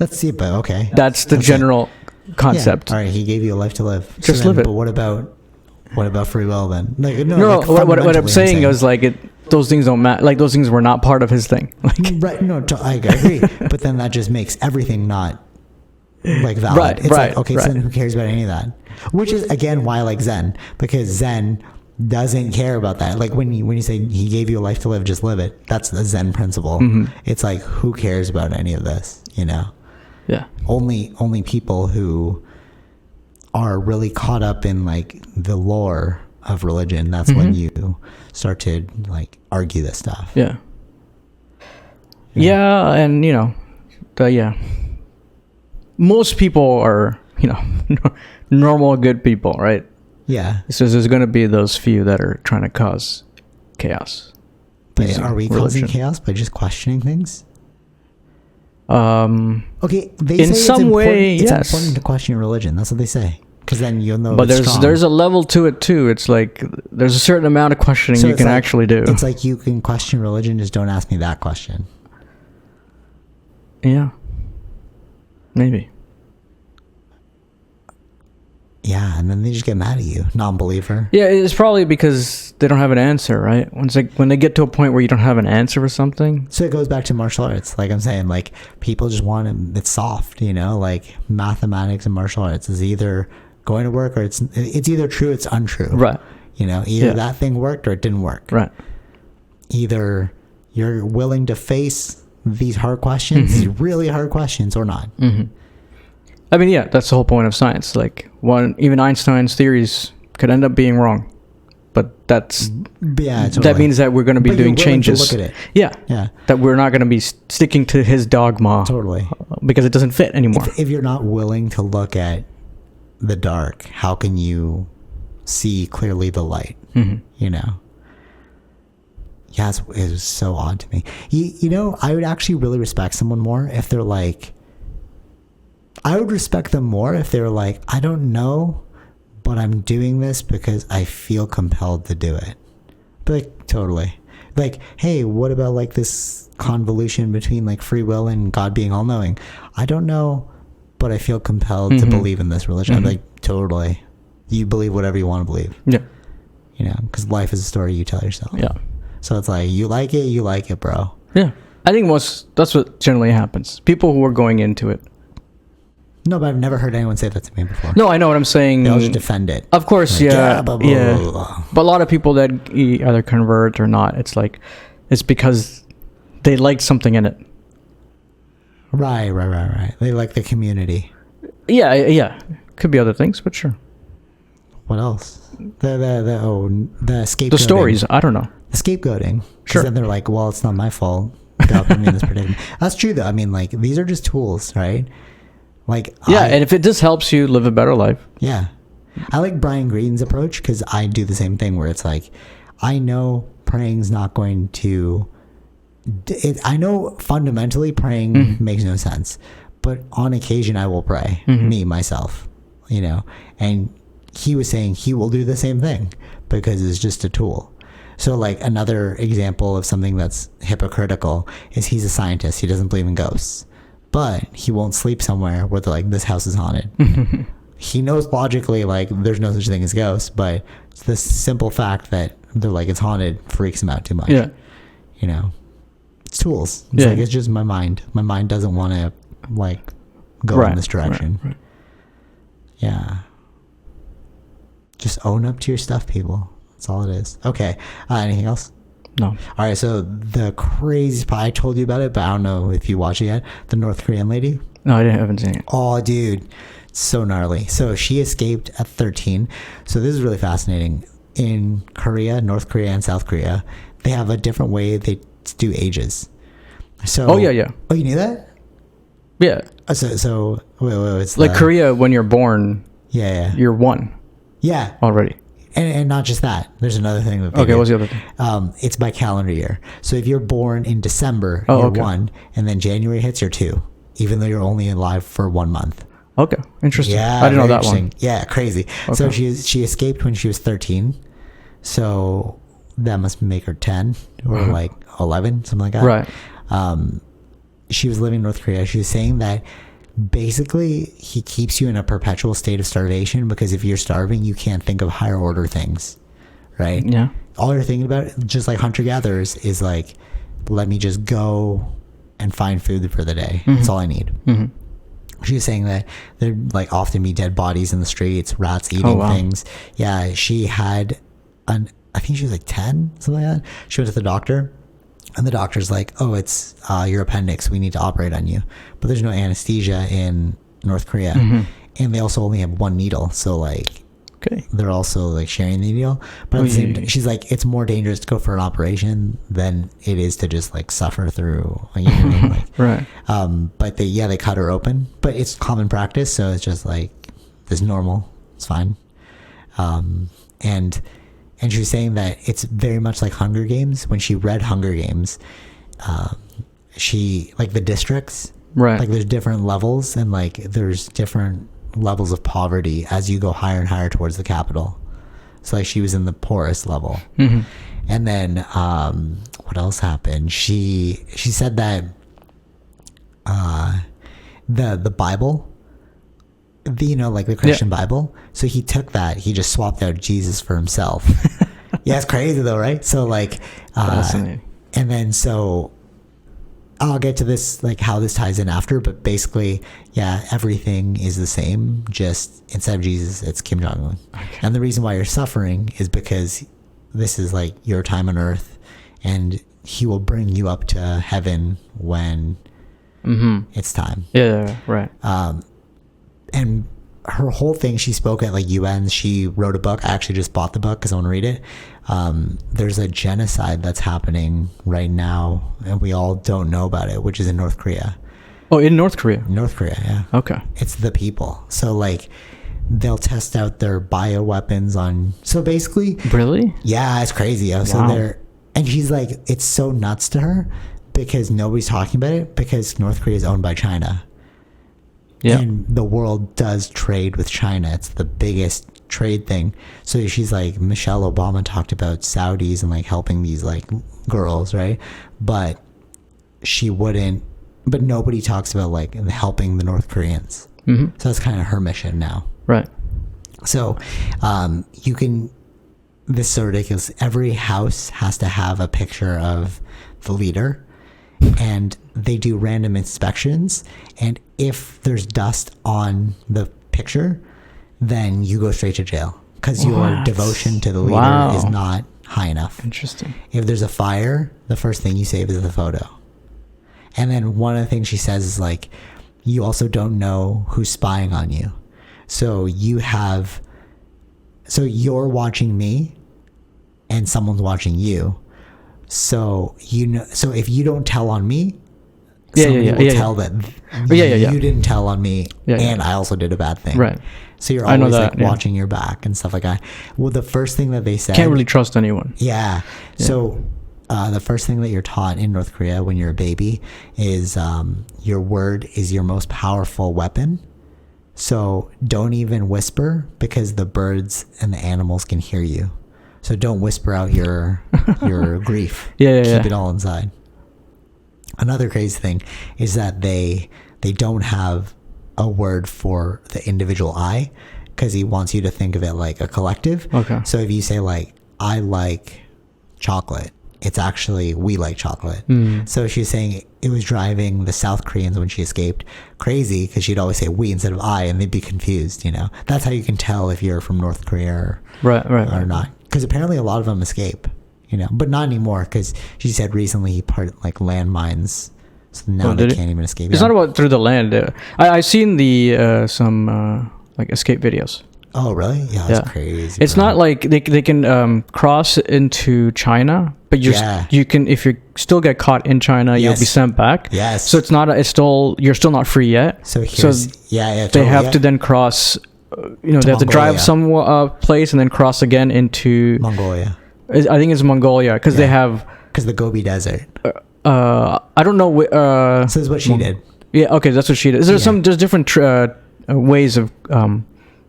Let's see, but okay. That's the general concept. Yeah. All right, he gave you a life to live. Just live it. But what about free will then? No. What I'm saying is like those things don't matter. Like those things were not part of his thing. Like, right? No, I agree. But then that just makes everything not like valid. Right. It's right. Like, okay, so then who cares about any of that? Which is again why I like Zen, because Zen doesn't care about that. Like when you say he gave you a life to live, just live it. That's the Zen principle. Mm-hmm. It's like who cares about any of this? You know? Yeah. Only people who are really caught up in like the lore of religion, that's when you start to like argue this stuff. Yeah. Yeah, and most people are, normal good people, right? Yeah. So there's going to be those few that are trying to cause chaos. But are we causing chaos by just questioning things? Okay, they in say some way, it's yes. important to question your religion. That's what they say, because then you'll know. But it's strong. there's a level to it too. It's like there's a certain amount of questioning you can actually do. It's like you can question religion, just don't ask me that question. Yeah, maybe. Yeah, and then they just get mad at you, non-believer. Yeah, it's probably because they don't have an answer, right? When they get to a point where you don't have an answer for something. So it goes back to martial arts. Like I'm saying, like people just want it. It's soft, like mathematics and martial arts is either going to work or it's either true, it's untrue. Right. Either that thing worked or it didn't work. Right. Either you're willing to face these hard questions, these really hard questions, or not. Mm-hmm. I mean, yeah, that's the whole point of science. Like, even Einstein's theories could end up being wrong, but totally. That means that we're going to be doing changes. Look at it. Yeah. That we're not going to be sticking to his dogma. Totally. Because it doesn't fit anymore. If you're not willing to look at the dark, how can you see clearly the light? Mm-hmm. Yeah, it was so odd to me. I would actually really respect someone more if they're like. I would respect them more if they were like, I don't know, but I'm doing this because I feel compelled to do it. But like, totally. Like, hey, what about like this convolution between like free will and God being all-knowing? I don't know, but I feel compelled to believe in this religion. I'm like, totally. You believe whatever you want to believe. Yeah. Because life is a story you tell yourself. Yeah. So it's like, you like it, bro. Yeah. I think that's what generally happens. People who are going into it. No, but I've never heard anyone say that to me before. No, I know what I'm saying. They'll just defend it. Of course, like, yeah. Blah, blah, yeah. Blah, blah. But a lot of people that either convert or not, it's like, it's because they like something in it. Right. They like the community. Yeah. Could be other things, but sure. What else? The scapegoating. The stories, I don't know. scapegoating. Because Sure. then they're like, well, it's not my fault. God put me in this predicament. That's true, though. I mean, like, these are just tools, right? Like, And if it just helps you live a better life. Yeah. I like Brian Green's approach because I do the same thing where it's like, I know praying's not going to... I know fundamentally praying makes no sense. But on occasion, I will pray. Me, myself. You know? And he was saying he will do the same thing because it's just a tool. So, like, another example of something that's hypocritical is he's a scientist. He doesn't believe in ghosts. But he won't sleep somewhere where they're like, this house is haunted. He knows logically, like, there's no such thing as ghosts, but it's the simple fact that they're like, it's haunted freaks him out too much. Yeah. You know? It's tools. It's like, it's just my mind. My mind doesn't want to, like, go in this direction. Right. Yeah. Just own up to your stuff, people. That's all it is. Okay. Anything else? No. All right. So the craziest part, I told you about it, but I don't know if you watched it yet. The North Korean lady. No, I haven't seen it. Oh, dude. So gnarly. So she escaped at 13. So this is really fascinating. In Korea, North Korea and South Korea, they have a different way they do ages. So. Oh, yeah. Oh, you knew that? Yeah. So wait, it's Like Korea, when you're born, Yeah. you're one Yeah. already. And not just that. There's another thing that they Okay, do. what's the other thing? It's by calendar year. So if you're born in December, Oh, you're okay. 1, and then January hits, you're 2, even though you're only alive for 1 month. Okay, interesting. Yeah, I didn't know very that one. interesting. Yeah, crazy. So she escaped when she was 13. So that must make her 10 or like 11, something like that. Right. She was living in North Korea. She was saying that basically he keeps you in a perpetual state of starvation because if you're starving, you can't think of higher order things, right? Yeah. All you're thinking about, just like hunter-gatherers, is like, let me just go and find food for the day. That's all I need. She was saying that there like often be dead bodies in the streets, rats eating things. Yeah, she had I think she was like 10, something like that. She went to the doctor. And the doctor's like, oh, it's your appendix. We need to operate on you. But there's no anesthesia in North Korea. And they also only have 1 needle. So, like, they're also, like, sharing the needle. But at the same time, she's like, it's more dangerous to go for an operation than it is to just, like, suffer through. Like, you know what I mean? Like, Right. but they cut her open. But it's common practice. So it's just, like, it's normal. It's fine. And she was saying that it's very much like Hunger Games. When she read Hunger Games, she, like the districts, Right. like there's different levels and like there's different levels of poverty as you go higher and higher towards the capital. So like she was in the poorest level. And then what else happened? She said that the Bible, like the Christian Bible. So he took that, he just swapped out Jesus for himself. Yeah, it's crazy though, right? So like, Fascinating. and then so I'll get to this, like how this ties in after, but basically, yeah, everything is the same. Just instead of Jesus, it's Kim Jong-un. Okay. And the reason why you're suffering is because this is like your time on earth and he will bring you up to heaven when it's time. Yeah, right. And her whole thing, she spoke at like UN. She wrote a book. I actually just bought the book because I want to read it. There's a genocide that's happening right now, and we all don't know about it, which is in North Korea. Oh, in North Korea? North Korea, yeah. Okay. It's the people. So like, they'll test out their bioweapons on. So basically, Really? yeah, it's crazy. So Wow. and she's like, it's so nuts to her because nobody's talking about it because North Korea is owned by China. Yeah. And the world does trade with China. It's the biggest trade thing. So she's like, Michelle Obama talked about Saudis and like helping these like girls, right? But she wouldn't, but nobody talks about like helping the North Koreans. So that's kind of her mission now. Right. So this is so ridiculous. Every house has to have a picture of the leader. And they do random inspections, and if there's dust on the picture, then you go straight to jail because your devotion to the leader is not high enough. Interesting. If there's a fire, the first thing you save is the photo. And then one of the things she says is like, you also don't know who's spying on you. So you're watching me and someone's watching you, So so if you don't tell on me, Yeah, somebody yeah, will yeah, tell yeah. that you didn't tell on me, Yeah, yeah. and I also did a bad thing. Right. So you're I know always that, like yeah. watching your back and stuff like that. Well, the first thing that they said, Can't really trust anyone. yeah. So the first thing that you're taught in North Korea when you're a baby is your word is your most powerful weapon. So don't even whisper because the birds and the animals can hear you. So don't whisper out your grief. Yeah, yeah, Keep yeah. it all inside. Another crazy thing is that they don't have a word for the individual I, because he wants you to think of it like a collective. Okay. So if you say like, I like chocolate, it's actually we like chocolate. So she's saying it was driving the South Koreans when she escaped crazy because she'd always say we instead of I, and they'd be confused. That's how you can tell if you're from North Korea or not, because apparently a lot of them escape, but not anymore, because she said recently he parted like landmines, so now they can't even escape. It's not about through the land. I've seen the some like escape videos. Oh really? Yeah, that's crazy. It's not like they can cross into China, but you can, if you still get caught in China, you'll be sent back. Yes. So it's not you're still not free yet. So here's totally, they have to then cross. They have to drive some place and then cross again into Mongolia. I think it's Mongolia because they have the Gobi Desert. I don't know. So this is what she did. Yeah. Okay, that's what she did. There's different ways of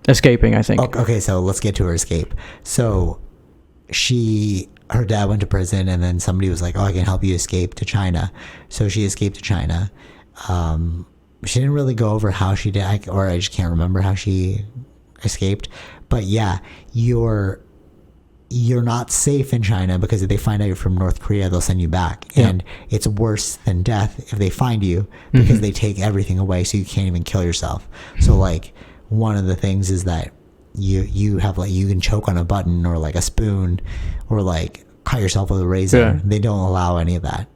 escaping, I think. Okay, so let's get to her escape. So her dad went to prison, and then somebody was like, I can help you escape to China. So she escaped to China. She didn't really go over how she did, or I just can't remember how she escaped. But yeah, you're not safe in China, because if they find out you're from North Korea, they'll send you back. Yeah. And it's worse than death if they find you, because they take everything away, so you can't even kill yourself. So like, one of the things is that you have like, you can choke on a button or like a spoon, or like cut yourself with a razor. Yeah. They don't allow any of that.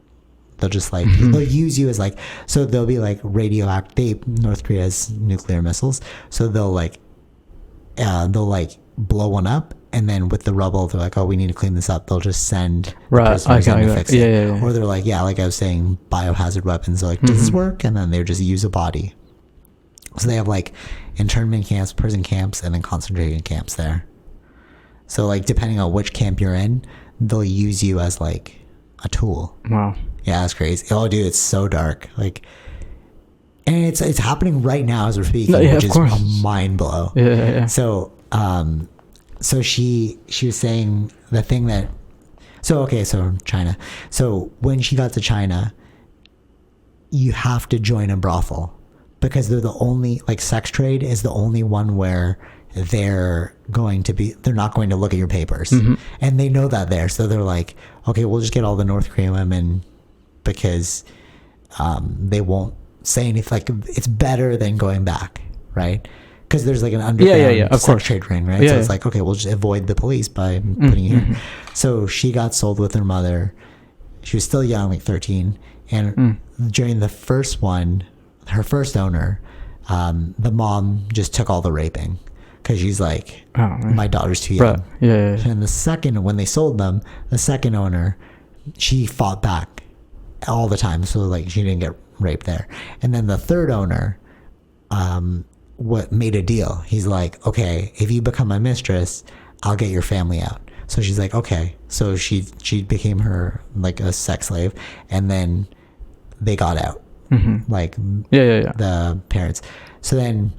They'll just like they'll use you as like, so they'll be like radioactive. North Korea has nuclear missiles, so they'll like blow one up, and then with the rubble they're like, we need to clean this up. They'll just send the prisoners in to fix it. Yeah. Or they're like, like I was saying, biohazard weapons. They're like, does this work? And then they just use a body. So they have like internment camps, prison camps, and then concentration camps there. So like, depending on which camp you're in, they'll use you as like a tool. Wow. Yeah, that's crazy. Oh dude, it's so dark. Like, and it's happening right now as we're speaking, which is a mind blow. Yeah. So so she was saying the thing that, so China. So when she got to China, you have to join a brothel, because they're the only, like, sex trade is the only one where they're not going to look at your papers. And they know that there. So they're like, okay, we'll just get all the North Korean women, because they won't say anything. Like, it's better than going back, right? Because there's like an underground sex trade ring, right? So it's like, okay, we'll just avoid the police by putting you here. So she got sold with her mother. She was still young, like 13. And during the first one, her first owner, the mom just took all the raping, because she's like, my daughter's too young. And the second, when they sold them, the second owner, she fought back all the time, so like she didn't get raped there. And then the third owner made a deal. He's like, okay, if you become my mistress, I'll get your family out. So she's like, okay. So she became her, like, a sex slave, and then they got out. Like, the parents. So then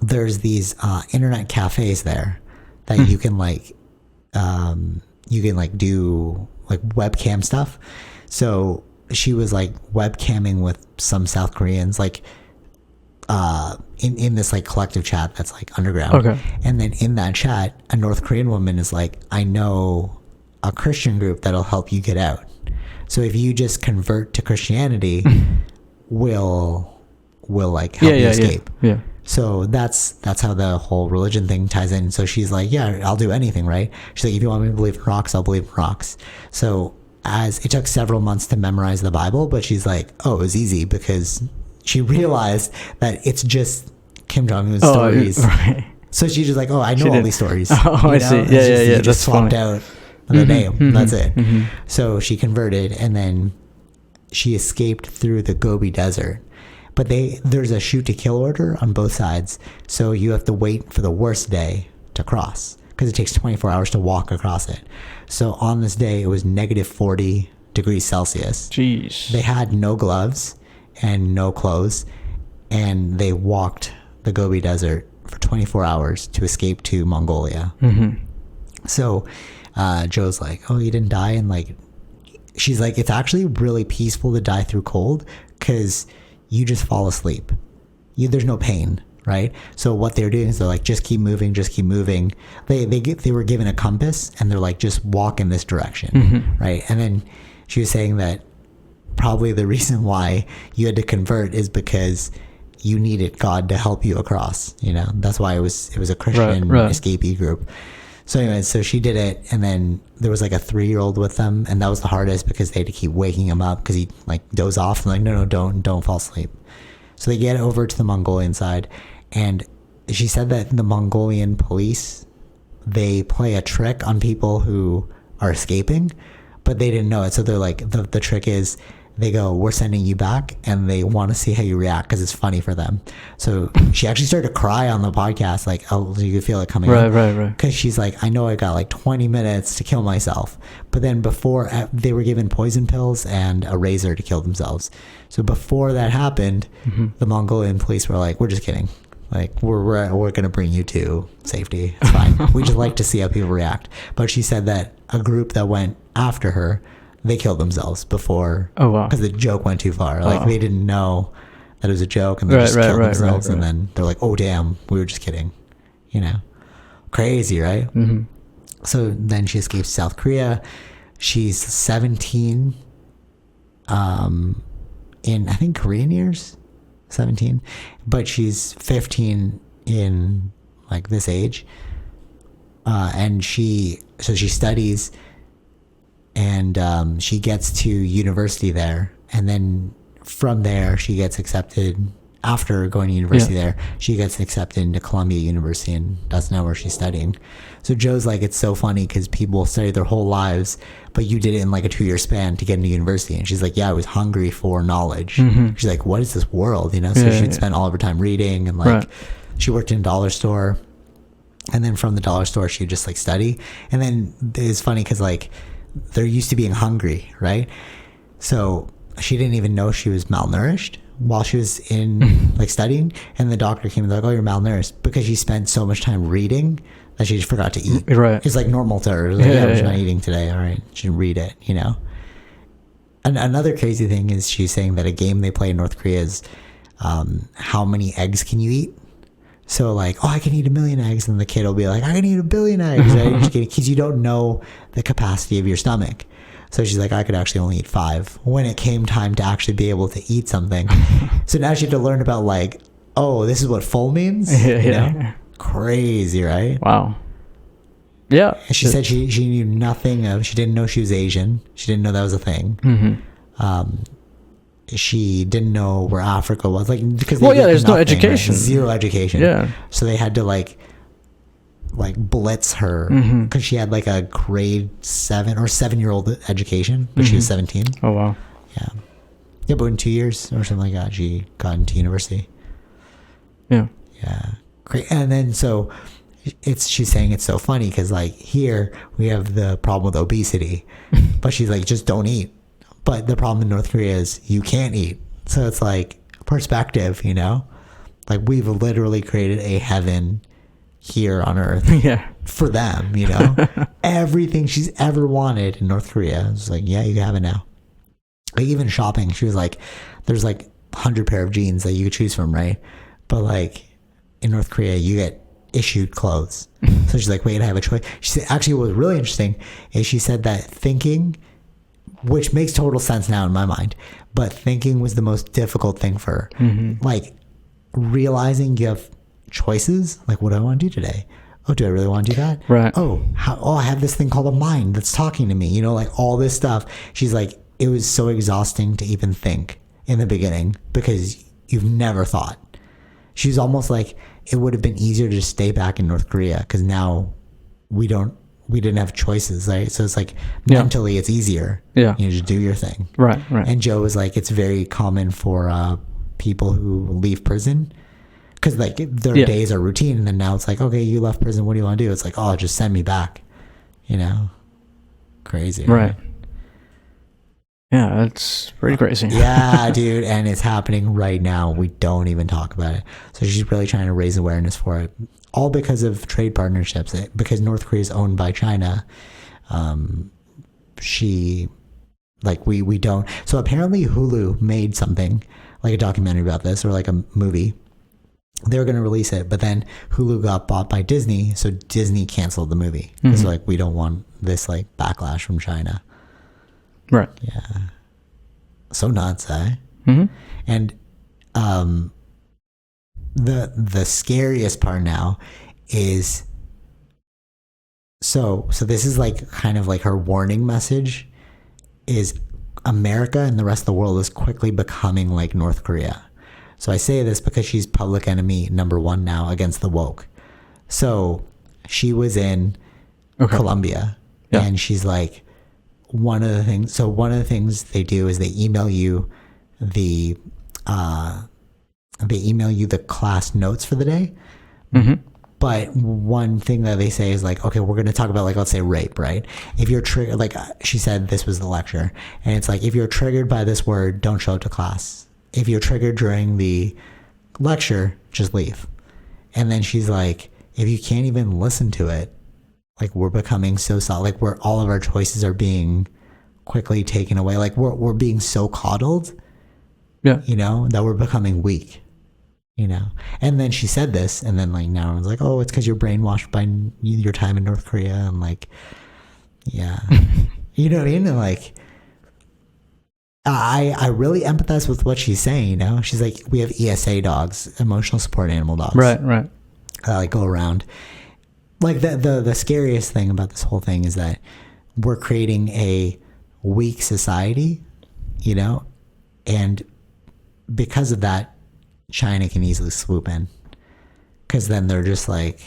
there's these internet cafes there that you can do like webcam stuff. So she was like webcamming with some South Koreans, like in this like collective chat that's like underground. And then in that chat, a North Korean woman is like, I know a Christian group that'll help you get out. So if you just convert to Christianity, we'll like help you escape. So that's how the whole religion thing ties in. So she's like, I'll do anything, right? She's like, if you want me to believe in rocks, I'll believe in rocks. So as it took several months to memorize the Bible, but she's like, it was easy, because she realized that it's just Kim Jong-un's stories. So she's just like, I know all these stories. I see. You just swapped out the name. That's it. So she converted, and then she escaped through the Gobi Desert. But there's a shoot to kill order on both sides, so you have to wait for the worst day to cross, because it takes 24 hours to walk across it. So on this day, it was negative 40 degrees Celsius. Jeez. They had no gloves and no clothes, and they walked the Gobi Desert for 24 hours to escape to Mongolia. So Joe's like, oh, you didn't die? And like, she's like, it's actually really peaceful to die through cold, because you just fall asleep. There's no pain, right? So what they're doing is they're like, just keep moving, just keep moving. They were given a compass, and they're like, just walk in this direction, right? And then she was saying that probably the reason why you had to convert is because you needed God to help you across. That's why it was a Christian escapee group. So anyway, so she did it, and then there was like a 3-year-old with them, and that was the hardest because they had to keep waking him up because he like doze off and like, no, don't fall asleep. So they get over to the Mongolian side, and she said that the Mongolian police, they play a trick on people who are escaping, but they didn't know it. So they're like, the trick is, they go, we're sending you back, and they want to see how you react because it's funny for them. So she actually started to cry on the podcast, like, oh, you could feel it coming up. Right. Because she's like, I know I got like 20 minutes to kill myself. But then before, they were given poison pills and a razor to kill themselves. So before that happened, the Mongolian police were like, we're just kidding. Like, we're going to bring you to safety. It's fine. We just like to see how people react. But she said that a group that went after her, they killed themselves before. Oh, wow. Because the joke went too far. Like, they didn't know that it was a joke, and they just killed themselves. And then they're like, oh, damn, we were just kidding. Crazy, right? So then she escapes South Korea. She's 17 in, I think, Korean years. 17. But she's 15 in, like, this age. And she studies, and she gets to university there, and then from there she gets accepted. After going to university there, she gets accepted into Columbia University and doesn't know where she's studying. So Joe's like, it's so funny because people study their whole lives, but you did it in like a 2-year span to get into university. And she's like, yeah, I was hungry for knowledge. She's like, what is this world? So she'd spend all of her time reading, and like she worked in a dollar store, and then from the dollar store she would just like study. And then it's funny because like, they're used to being hungry, right? So she didn't even know she was malnourished while she was in like studying, and the doctor came and like, oh, you're malnourished, because she spent so much time reading that she just forgot to eat. Right. It's like normal to her. Like, I'm just not eating today. All right, she read it. And another crazy thing is she's saying that a game they play in North Korea is how many eggs can you eat. So like, oh, I can eat 1 million eggs, and the kid will be like, I can eat 1 billion eggs, right? Because you don't know the capacity of your stomach. So she's like, I could actually only eat 5 when it came time to actually be able to eat something. So now she had to learn about like, oh, this is what full means. Crazy, right? Wow. Yeah. And she said she knew nothing of. She didn't know she was Asian. She didn't know that was a thing. She didn't know where Africa was, like, because there's no education, right? Zero education. Yeah. So they had to like blitz her because she had like a grade 7 or 7-year-old education, but she was 17. Oh wow. Yeah, but in 2 years or something like that, she got into university. Yeah. Great. And then so she's saying it's so funny because like here we have the problem with obesity, but she's like, just don't eat. But the problem in North Korea is you can't eat. So it's like perspective, like we've literally created a heaven here on earth for them, everything she's ever wanted in North Korea. It's like, yeah, you have it now. Like even shopping, she was like, there's like 100 pair of jeans that you could choose from, right? But like in North Korea, you get issued clothes. So she's like, wait, I have a choice. She said, actually, what was really interesting is she said that thinking, which makes total sense now in my mind, but thinking was the most difficult thing for her. Like realizing you have choices, like what do I want to do today? Oh, do I really want to do that? Right. Oh, I have this thing called a mind that's talking to me, like all this stuff. She's like, it was so exhausting to even think in the beginning because you've never thought. She's almost like, it would have been easier to just stay back in North Korea because now we don't we didn't have choices, right? So it's like Yeah. mentally it's easier. Yeah. You just do your thing. Right. And Joe was like, it's very common for people who leave prison because like their days are routine, and then now it's like, okay, you left prison, what do you want to do? It's like, oh, just send me back, you know? Crazy. Right. Yeah, that's pretty crazy. Yeah, dude, and it's happening right now. We don't even talk about it. So she's really trying to raise awareness for it, all because of trade partnerships. Because North Korea is owned by China, she, like, we don't. So apparently Hulu made something like a documentary about this, or like a movie. They were going to release it, but then Hulu got bought by Disney, so Disney canceled the movie because like, we don't want this like backlash from China. Right. Yeah. So nuts, eh? Mm-hmm. And the scariest part now is so this is like kind of like her warning message is America and the rest of the world is quickly becoming like North Korea. So I say this because she's public enemy number 1 now against the woke. So she was in Colombia, and she's like, one of the things they do is they email you the class notes for the day. Mm-hmm. But one thing that they say is like, okay, we're going to talk about like, let's say rape, right? If you're triggered, like she said, this was the lecture, and it's like, if you're triggered by this word, don't show up to class. If you're triggered during the lecture, just leave. And then she's like, if you can't even listen to it, like we're becoming so solid, like where all of our choices are being quickly taken away. Like we're being so coddled, you know, that we're becoming weak, you know? And then she said this, and then like now everyone's like, oh, it's because you're brainwashed by your time in North Korea. And like, yeah, you know what I mean? And like, I really empathize with what she's saying, you know? She's like, we have ESA dogs, emotional support animal dogs. Right. Like go around. Like the scariest thing about this whole thing is that we're creating a weak society, you know, and because of that, China can easily swoop in, because then they're just like,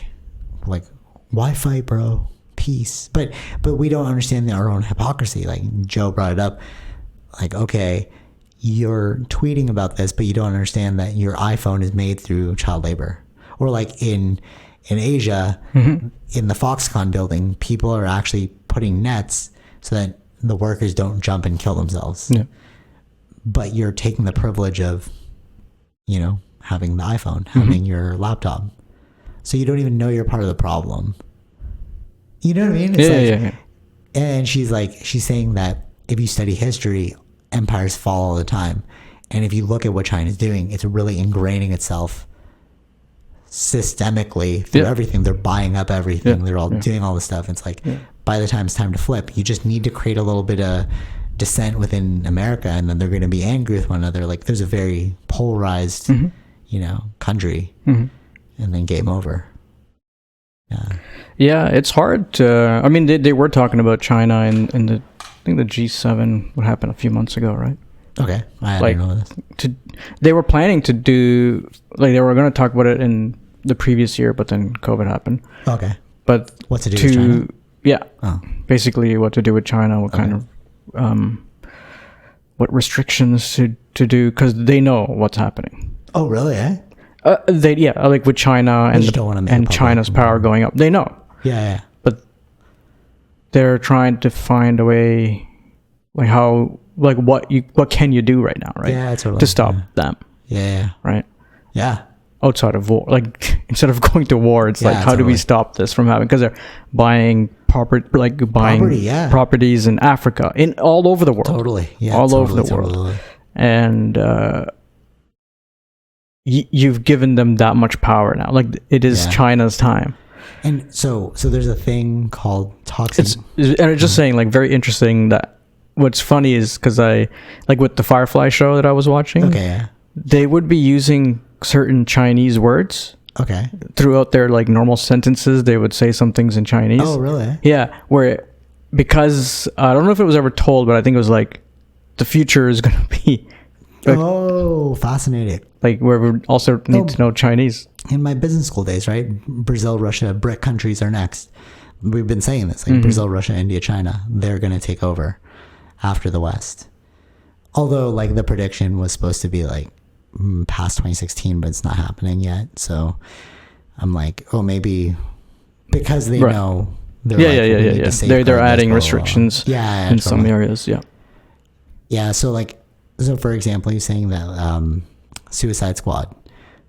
why fight, bro? Peace. But we don't understand our own hypocrisy. Like Joe brought it up, like, okay, you're tweeting about this, but you don't understand that your iPhone is made through child labor, or like in Asia, in the Foxconn building, people are actually putting nets so that the workers don't jump and kill themselves. Yeah. But you're taking the privilege of, you know, having the iPhone, having your laptop. So you don't even know you're part of the problem. You know what I mean? It's Yeah. And she's saying that if you study history, empires fall all the time. And if you look at what China's doing, it's really ingraining itself systemically through everything. They're buying up everything. They're all doing all this stuff. It's like, by the time it's time to flip, you just need to create a little bit of dissent within America, and then they're going to be angry with one another. Like there's a very polarized, you know, country, and then game over. Yeah, it's hard to, I mean, they were talking about China in the, I think the G7, what happened a few months ago, right? Okay. I didn't know this. They were planning to do, like they were going to talk about it in the previous year, but then COVID happened. Okay. But what to do with China? Yeah. Oh. Basically what to do with China, what kind of, what restrictions to do, because they know what's happening. Oh, really? Eh? Like with China and China's power going up. They know. Yeah. But they're trying to find a way, like how, like what can you do right now, right? Yeah, totally. To stop them. Yeah. Right? Yeah. Outside of war, like instead of going to war, it's like, how do we stop this from happening? Because they're buying property properties in Africa, in all over the world. Totally. Yeah. All over the world. And you've given them that much power now. Like it is China's time. And so there's a thing called toxic. And it's just saying, like, very interesting that what's funny is because I, like with the Firefly show that I was watching, they would be using certain Chinese words. Okay. Throughout their like normal sentences, they would say some things in Chinese. Oh, really? Yeah. Because I don't know if it was ever told, but I think it was like the future is going to be. Like, fascinating. Like where we also need to know Chinese. In my business school days, right? Brazil, Russia, BRIC countries are next. we've been saying this, like Brazil, Russia, India, China, they're going to take over after the West. Although like the prediction was supposed to be like past 2016, but it's not happening yet. So I'm like, oh, maybe because they know. They're adding restrictions in some areas. Yeah. So for example, you're saying that Suicide Squad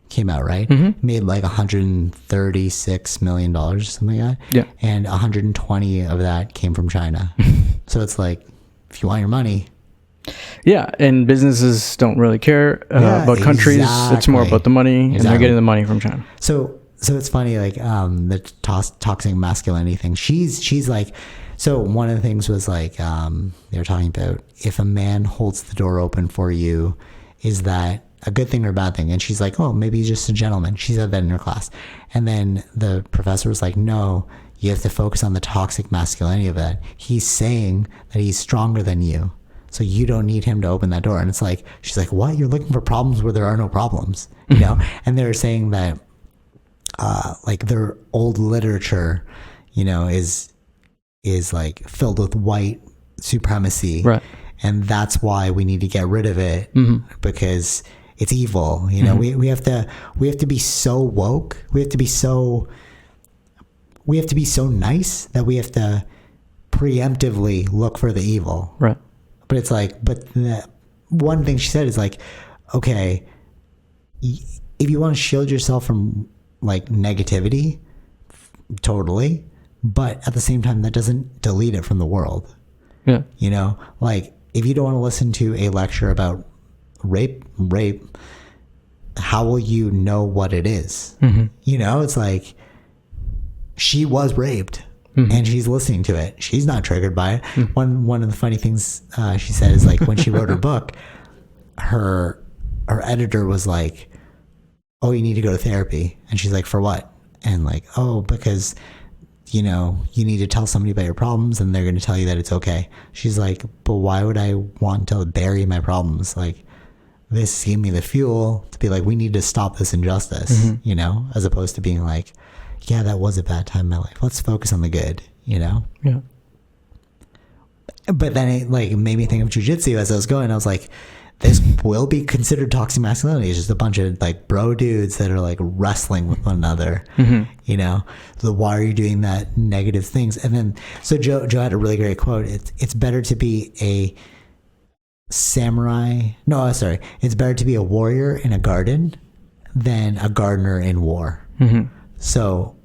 came out, right? Made like $136 million, something like that. Yeah. And 120 of that came from China. So it's like, if you want your money. Yeah, and businesses don't really care about countries. Exactly. It's more about the money, and they're getting the money from China. So it's funny, like the toxic masculinity thing. She's like, so one of the things was like they were talking about if a man holds the door open for you, is that a good thing or a bad thing? And she's like, oh, maybe he's just a gentleman. She said that in her class. And then the professor was like, no, you have to focus on the toxic masculinity of that. He's saying that he's stronger than you. So you don't need him to open that door. And it's like, she's like, what? You're looking for problems where there are no problems, you know? And they were saying that, like their old literature, you know, is like filled with white supremacy. Right. And that's why we need to get rid of it because it's evil. You know, we have to be so woke. We have to be so nice that we have to preemptively look for the evil. Right. But it's like, the one thing she said is like, okay, if you want to shield yourself from like negativity, totally. But at the same time, that doesn't delete it from the world. Yeah. You know, like if you don't want to listen to a lecture about rape, how will you know what it is? You know, it's like she was raped. And she's listening to it. She's not triggered by it. One of the funny things she said is like when she wrote her book, her editor was like, "Oh, you need to go to therapy," and she's like, "For what?" And like, "Oh, because you know you need to tell somebody about your problems, and they're going to tell you that it's okay." She's like, "But why would I want to bury my problems? Like, this gave me the fuel to be like, we need to stop this injustice, you know, as opposed to being like." Yeah, that was a bad time in my life. Let's focus on the good, you know? Yeah. But then it like made me think of jujitsu as I was going. I was like, this will be considered toxic masculinity. It's just a bunch of like bro dudes that are like wrestling with one another, you know? So why are you doing that negative things? And then, so Joe had a really great quote. It's better to be a samurai. No, sorry. It's better to be a warrior in a garden than a gardener in war. So,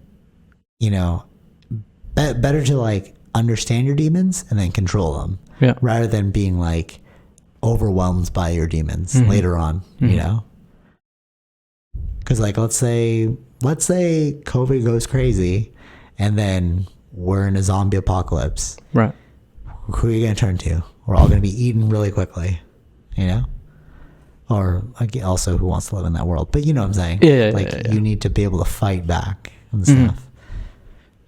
you know, better to like understand your demons and then control them, rather than being like overwhelmed by your demons later on, you know? Because like, let's say COVID goes crazy and then we're in a zombie apocalypse. Right. Who are you going to turn to? We're all going to be eaten really quickly, you know? Or also who wants to live in that world, but you know what I'm saying? Yeah. You need to be able to fight back and stuff.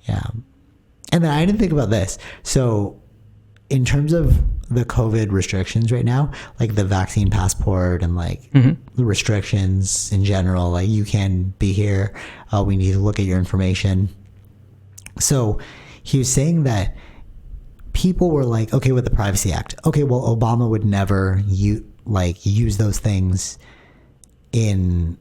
Yeah. And then I didn't think about this. So in terms of the COVID restrictions right now, like the vaccine passport and like the restrictions in general, like you can be here. We need to look at your information. So he was saying that people were like, okay, with the Privacy Act, okay, well, Obama would never use those things in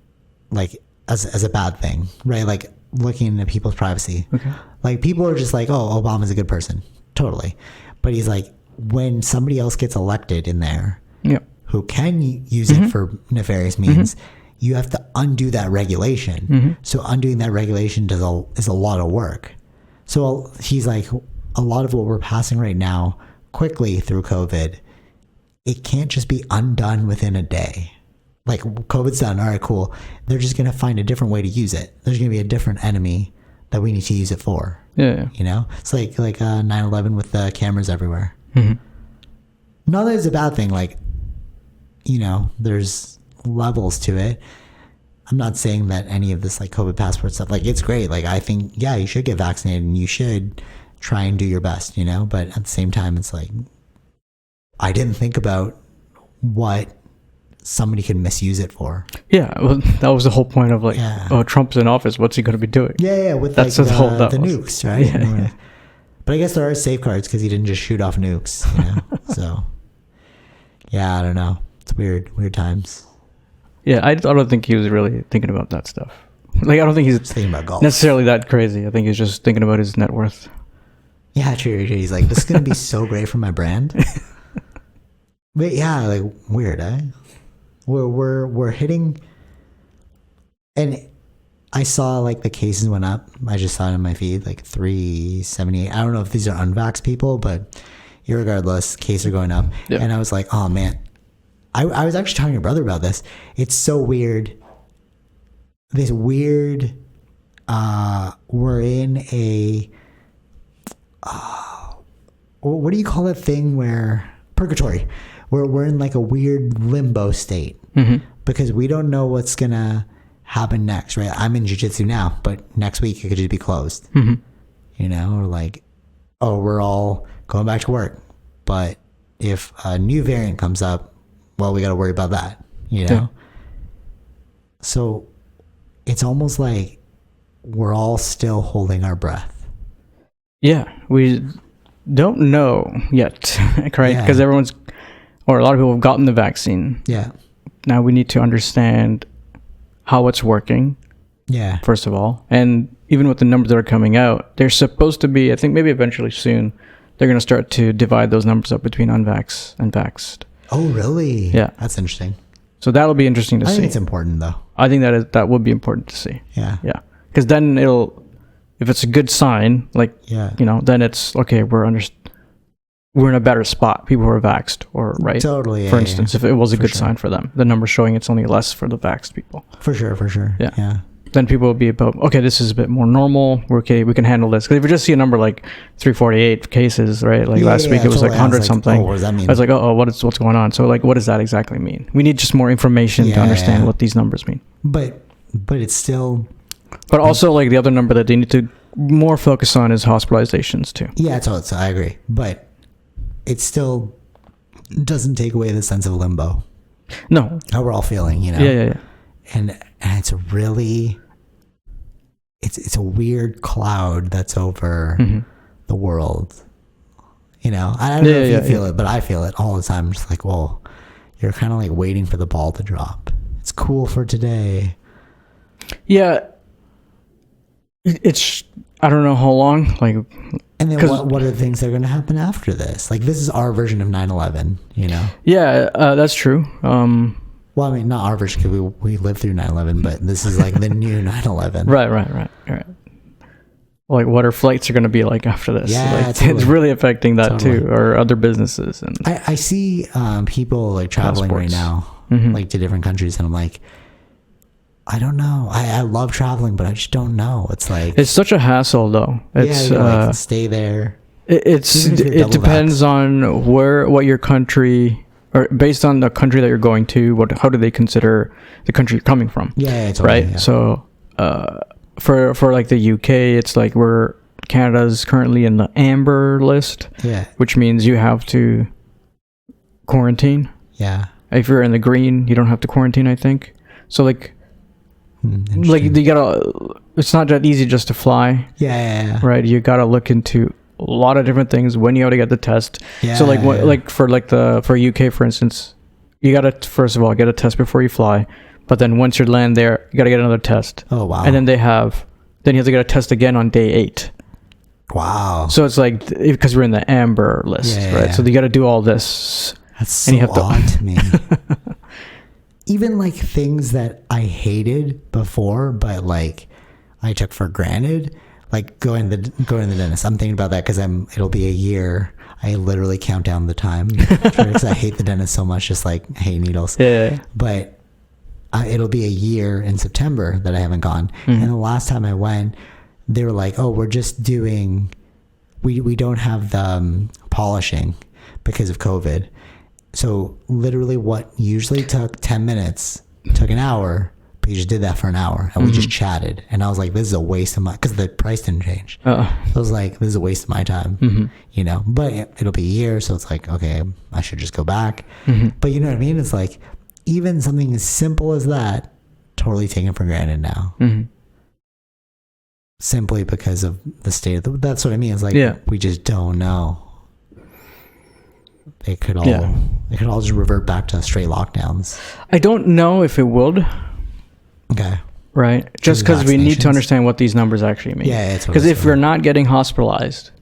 like as a bad thing, right? Like looking into people's privacy. Okay. Like people are just like, oh, Obama's a good person. Totally. But he's like, when somebody else gets elected in there who can use it for nefarious means, you have to undo that regulation. So undoing that regulation is a lot of work. So he's like, a lot of what we're passing right now quickly through COVID, it can't just be undone within a day. Like COVID's done. All right, cool. They're just going to find a different way to use it. There's going to be a different enemy that we need to use it for. Yeah. You know, it's like 9/11 with the cameras everywhere. Not that it's a bad thing. Like, you know, there's levels to it. I'm not saying that any of this like COVID passport stuff, like it's great. Like I think, yeah, you should get vaccinated and you should try and do your best, you know, but at the same time, it's like, I didn't think about what somebody could misuse it for. Yeah, well, that was the whole point of like, Yeah. oh, Trump's in office. What's he going to be doing? Yeah, with That's like the whole- that the was- nukes, right? Yeah. But I guess there are safeguards because he didn't just shoot off nukes, So, yeah, I don't know. It's weird times. Yeah, I don't think he was really thinking about that stuff. Like, I don't think he's Just thinking about golf. necessarily that crazy. I think he's just thinking about his net worth. Yeah, true. He's like, this is gonna be so great for my brand. But yeah, like weird, eh? We're hitting, and I saw like the cases went up. I just saw it in my feed, like 378. I don't know if these are unvaxxed people, but irregardless, cases are going up. Yeah. And I was like, oh man, I was actually telling your brother about this. It's so weird. This weird. We're in a. What do you call that thing where purgatory? We're in like a weird limbo state because we don't know what's gonna happen next, right? I'm in jiu-jitsu now, but next week it could just be closed. Or like, oh, we're all going back to work, but if a new variant comes up, well, we got to worry about that, Yeah. So it's almost like we're all still holding our breath. Yeah, we don't know yet, right? Yeah. Because everyone's, or a lot of people have gotten the vaccine. Yeah. Now we need to understand how it's working, Yeah. first of all. And even with the numbers that are coming out, they're supposed to be, I think maybe eventually soon, they're going to start to divide those numbers up between unvaxxed and vaxxed. Oh, really? Yeah. That's interesting. So that'll be interesting to I see. think it's important though. I think that would be important to see. Yeah. Yeah. Because then if it's a good sign, like, Yeah. then it's, okay, we're in a better spot. People who are vaxxed, or right? Totally. For Yeah, instance, if it was a For good sure. sign for them, the number showing it's only less for the vaxxed people. For sure. Yeah. Yeah. Then people will be about, okay, this is a bit more normal. We're okay, we can handle this. Because if you just see a number like 348 cases, right? Like last week it was like totally. I 100 like, something. oh, what does that mean? I was like, what's going on? So like, what does that exactly mean? We need just more information to understand what these numbers mean. But it's still. But also, like, the other number that they need to more focus on is hospitalizations too. Yeah, so I agree. But it still doesn't take away the sense of limbo. No. How we're all feeling, Yeah. And it's really. It's a weird cloud that's over the world. I don't know if you feel it, but I feel it all the time. Just like, well, you're kind of like waiting for the ball to drop. It's cool for today. Yeah. It's, I don't know how long, like. And then what are the things that are going to happen after this? Like, this is our version of 9/11, Yeah, that's true. Well, I mean, not our version because we lived through 9/11, but this is like the new 9/11. Right. Like, what our flights are going to be like after this. Yeah, like, totally. it's really affecting that too, or other businesses. And I see people like traveling right now, like to different countries, and I'm like, I don't know. I love traveling, but I just don't know. It's like it's such a hassle, though. It's like, stay there. It depends on what your country, or based on the country that you're going to. How do they consider the country you're coming from? Yeah, totally, right. Yeah. So, for like the UK, it's like Canada's currently in the amber list. Yeah. Which means you have to quarantine. Yeah. If you're in the green, you don't have to quarantine, I think. So like you gotta. It's not that easy just to fly. Yeah. Right. You gotta look into a lot of different things when you have to get the test. Yeah. So for UK, for instance, you gotta first of all get a test before you fly. But then once you land there, you gotta get another test. Oh wow. And then you have to get a test again on day 8. Wow. So it's like, because we're in the amber list, right? So you got to do all this. That's so odd to me. Even like things that I hated before, but like I took for granted, like going to the dentist. I'm thinking about that because it'll be a year. I literally count down the time because I hate the dentist so much. Just like I hate needles. Yeah. But it'll be a year in September that I haven't gone. And the last time I went, they were like, "Oh, we're just doing. We don't have the polishing because of COVID." So literally what usually took 10 minutes took an hour, but you just did that for an hour and we just chatted. And I was like, this is a waste of my, because the price didn't change. So I was like, this is a waste of my time, but it'll be a year. So it's like, okay, I should just go back. But you know what I mean? It's like, even something as simple as that, totally taken for granted now. Mm-hmm. Simply because of the state of that's what I mean. It's like, we just don't know. It could all just revert back to straight lockdowns. I don't know if it would. Okay. Right? Just because we need to understand what these numbers actually mean. Yeah, it's because if we're not getting hospitalized,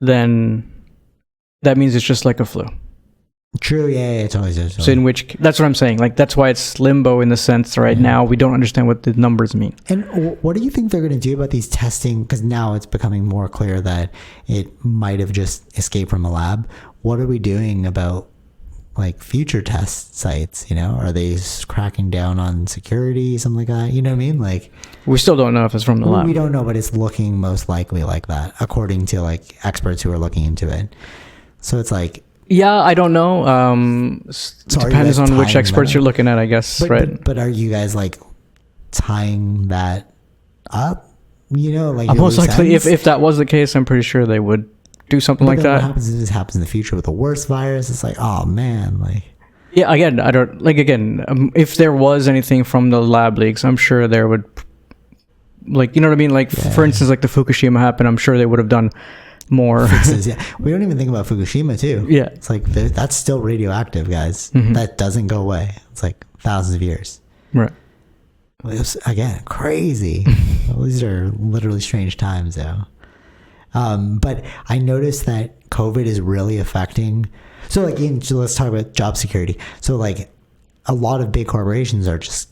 then that means it's just like a flu. True, it's always is. So that's what I'm saying. Like, that's why it's limbo in the sense right now we don't understand what the numbers mean. And what do you think they're going to do about these testing? Because now it's becoming more clear that it might have just escaped from a lab. What are we doing about like future test sites? You know, are they cracking down on security, something like that? You know what I mean? Like, we still don't know if it's from the lab. We don't know, but it's looking most likely like that, according to like experts who are looking into it. So it's like. Yeah, I don't know. Depends on which experts you're looking at, I guess, right? But are you guys like tying that up? You know, like most likely, if that was the case, I'm pretty sure they would do something like that. What happens if this happens in the future with a worse virus? It's like, oh man, like. Yeah, again, I don't like. Again, if there was anything from the lab leaks, I'm sure there would. Like, you know what I mean? Like, for instance, like the Fukushima happened, I'm sure they would have done more fixes. We don't even think about Fukushima too. It's like that's still radioactive, guys. That doesn't go away. It's like thousands of years, right? It's, again, crazy. These are literally strange times though. But I noticed that COVID is really affecting, so like let's talk about job security. So like a lot of big corporations are just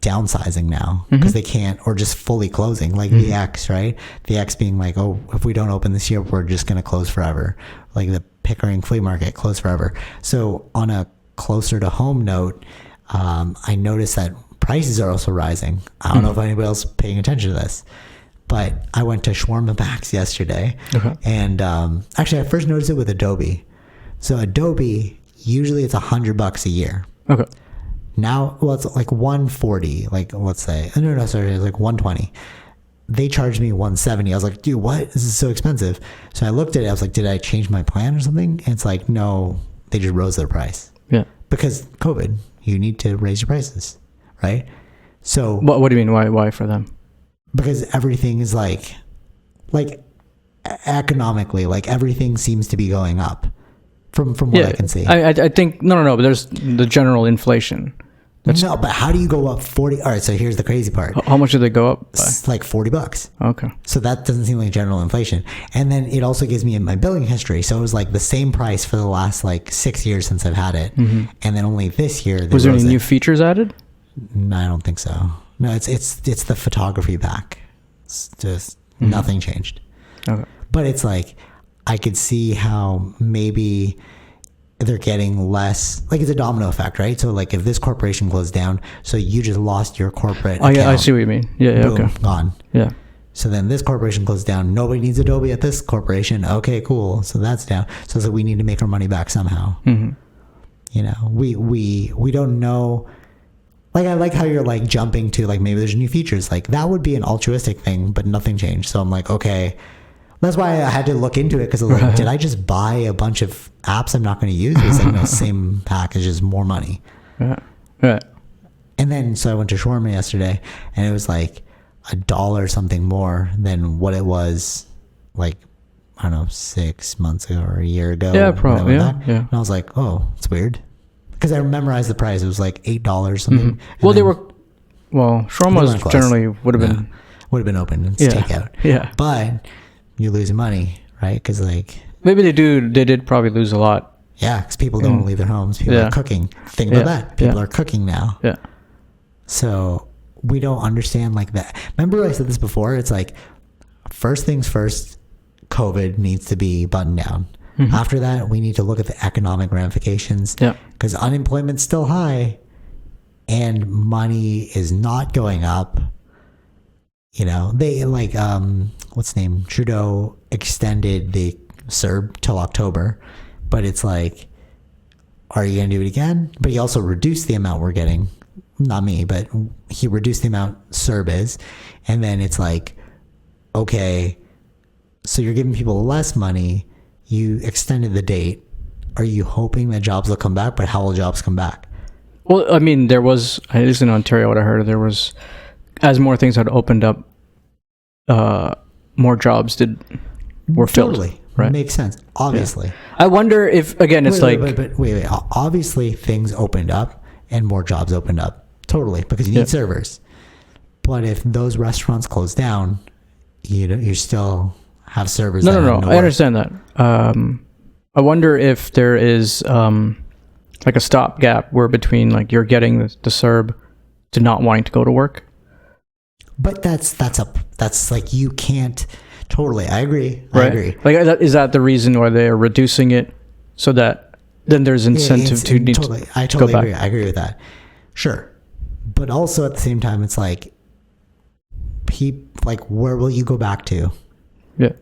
downsizing now because they can't, or just fully closing, like the X, right? The X being like, oh, if we don't open this year, we're just going to close forever. Like the Pickering flea market closed forever. So on a closer to home note, I noticed that prices are also rising. I don't know if anybody else is paying attention to this, but I went to Shawarma Max yesterday, and actually I first noticed it with Adobe. So Adobe, usually it's $100 a year. Okay. Now, well, it's like 140, like let's say, no, sorry, it's like 120. They charged me 170. I was like, dude, what? This is so expensive. So I looked at it. I was like, did I change my plan or something? And it's like, no, they just rose their price. Yeah. Because COVID, you need to raise your prices, right? So. What do you mean? Why for them? Because everything is like economically, like everything seems to be going up from what I can see. I think, no, but there's the general inflation. No, but how do you go up 40? All right, so here's the crazy part. How much did they go up by? It's like $40. Okay. So that doesn't seem like general inflation. And then it also gives me my billing history. So it was like the same price for the last like 6 years since I've had it. And then only this year. Was there any new features added? No, I don't think so. No, it's the photography pack. It's just nothing changed. Okay. But it's like, I could see how maybe they're getting less, like it's a domino effect, right? So like if this corporation closed down, so you just lost your corporate account. Yeah, I see what you mean. Yeah, boom, okay. Gone. Yeah. So then this corporation closed down. Nobody needs Adobe at this corporation. Okay, cool. So that's down. So it's like we need to make our money back somehow. You know, we don't know. Like, I like how you're like jumping to like, maybe there's new features. Like that would be an altruistic thing, but nothing changed. So I'm like, okay. That's why I had to look into it, because I was like, did I just buy a bunch of apps I'm not going to use? It's like, no, same package, just more money. Right. And then, so I went to shawarma yesterday, and it was like $1 something more than what it was like, I don't know, 6 months ago or a year ago. Yeah, probably. Yeah. And I was like, oh, it's weird. Because I memorized the price. It was like $8 something. Well, shawarmas generally would have been open. It's takeout. Yeah. But you're losing money, right? Because like, maybe they did probably lose a lot. Yeah, because people don't leave their homes. People are cooking. Think about that. People are cooking now. Yeah. So we don't understand like that. Remember I said this before? It's like, first things first, COVID needs to be buttoned down. After that, we need to look at the economic ramifications. Yeah. Because unemployment's still high and money is not going up. You know, they like, what's the name? Trudeau extended the CERB till October, but it's like, are you going to do it again? But he also reduced the amount we're getting. Not me, but he reduced the amount CERB is. And then it's like, okay, so you're giving people less money. You extended the date. are you hoping that jobs will come back? But how will jobs come back? Well, I mean, there was, at least in Ontario, what I heard, there was, as more things had opened up, more jobs were filled. Totally. Right. Makes sense. Obviously. Yeah. I wonder if, again, it's wait. Obviously, things opened up and more jobs opened up. Totally. Because you need servers. But if those restaurants close down, you still have servers. No. I understand that. I wonder if there is like a stopgap where between like you're getting the CERB to not wanting to go to work. But that's like you can't. Totally, I agree. Right? I agree. Like, is that the reason why they're reducing it so that then there's incentive to need totally, to I totally go agree. back? I agree with that. Sure, but also at the same time, it's like, where will you go back to? Yeah,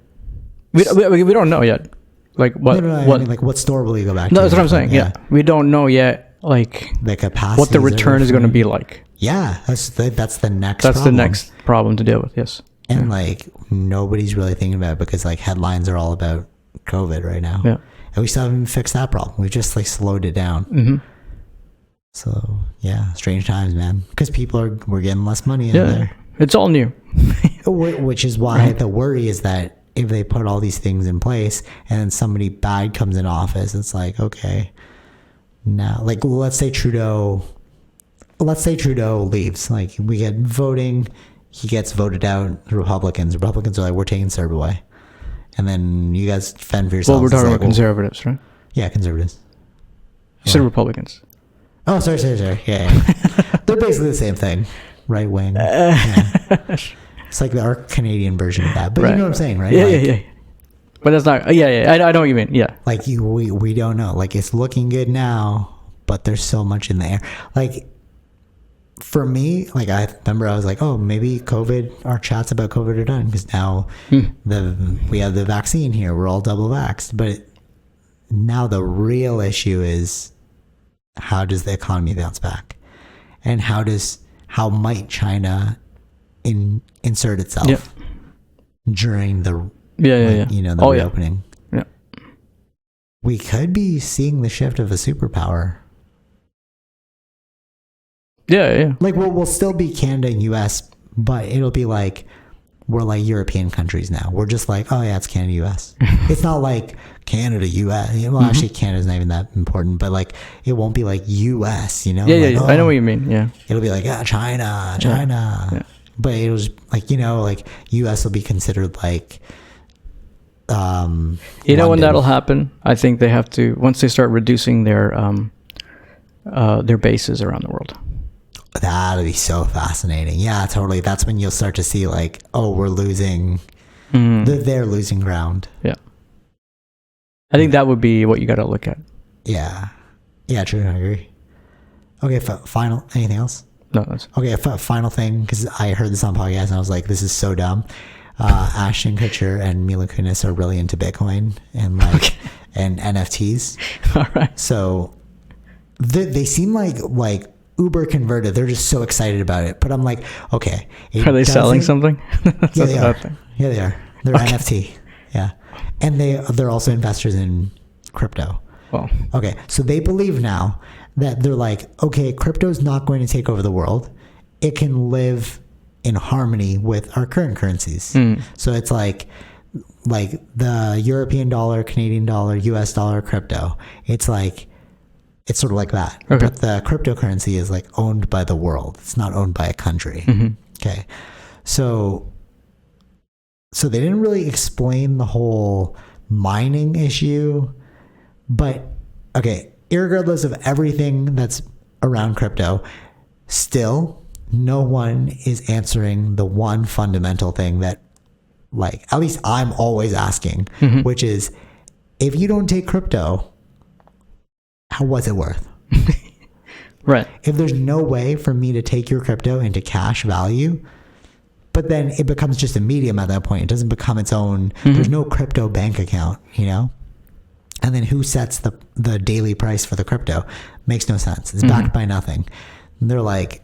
we don't know yet. Like what? No, what? I mean, like what store will you go back to? No, that's what I'm saying. Yeah, we don't know yet. Like the capacity, what the return is going to be like. Yeah, that's the next. That's problem. the next problem to deal with. Yes. And like nobody's really thinking about it because like headlines are all about COVID right now. Yeah. And we still haven't fixed that problem. We just like slowed it down. Mm-hmm. So yeah, strange times, man. Because we're getting less money in there. It's all new. Which is why the worry is that if they put all these things in place and then somebody bad comes in office, it's like, okay, now like let's say Trudeau leaves. Like we get voting. He gets voted out. Republicans are like, we're taking CERB away. And then you guys fend for yourselves. Well, we're talking about conservatives, right? Yeah, conservatives. You said Republicans. Oh, sorry. Yeah. They're basically the same thing. Right wing. Yeah. It's like our Canadian version of that. But you know what I'm saying, right? Yeah. But that's not... Yeah. I know what you mean. Yeah. Like, we don't know. Like, it's looking good now, but there's so much in the air. Like... For me, like I remember I was like, oh, maybe our chats about COVID are done because now we have the vaccine here. We're all double vaxxed. But now the real issue is how does the economy bounce back? And how might China insert itself during the the reopening? Yeah. We could be seeing the shift of a superpower. Yeah. Like we'll still be Canada and US, but it'll be like we're like European countries now. We're just like, oh yeah, it's Canada, US. It's not like Canada, US. Well, actually, Canada's not even that important, but like it won't be like US. Yeah. Like, I know what you mean. Yeah. It'll be like China. Yeah. But it was like like US will be considered like. When that'll happen? I think they have to once they start reducing their bases around the world. That'll be so fascinating. Yeah, totally. That's when you'll start to see like, oh, we're losing. They're losing ground. Yeah. I think that would be what you got to look at. Yeah. Yeah, true. I agree. Okay, final. Anything else? No, that's... Okay, final thing, because I heard this on podcast and I was like, this is so dumb. Ashton Kutcher and Mila Kunis are really into Bitcoin and and NFTs. All right. So they seem like uber converted. They're just so excited about it. But I'm like, okay. Are they selling something? Yeah, they are. Yeah, they are. They're NFT. Yeah. And they're also investors in crypto. Well. Okay. So they believe now that they're like, okay, crypto's not going to take over the world. It can live in harmony with our current currencies. So it's like the European dollar, Canadian dollar, US dollar, crypto. It's sort of like that. Okay. But the cryptocurrency is like owned by the world. It's not owned by a country. Okay. So they didn't really explain the whole mining issue, but okay, irregardless of everything that's around crypto, still no one is answering the one fundamental thing that like, at least I'm always asking, which is if you don't take crypto, what's it worth? Right. If there's no way for me to take your crypto into cash value, but then it becomes just a medium at that point. It doesn't become its own. There's no crypto bank account, And then who sets the daily price for the crypto? Makes no sense. It's backed by nothing. And they're like,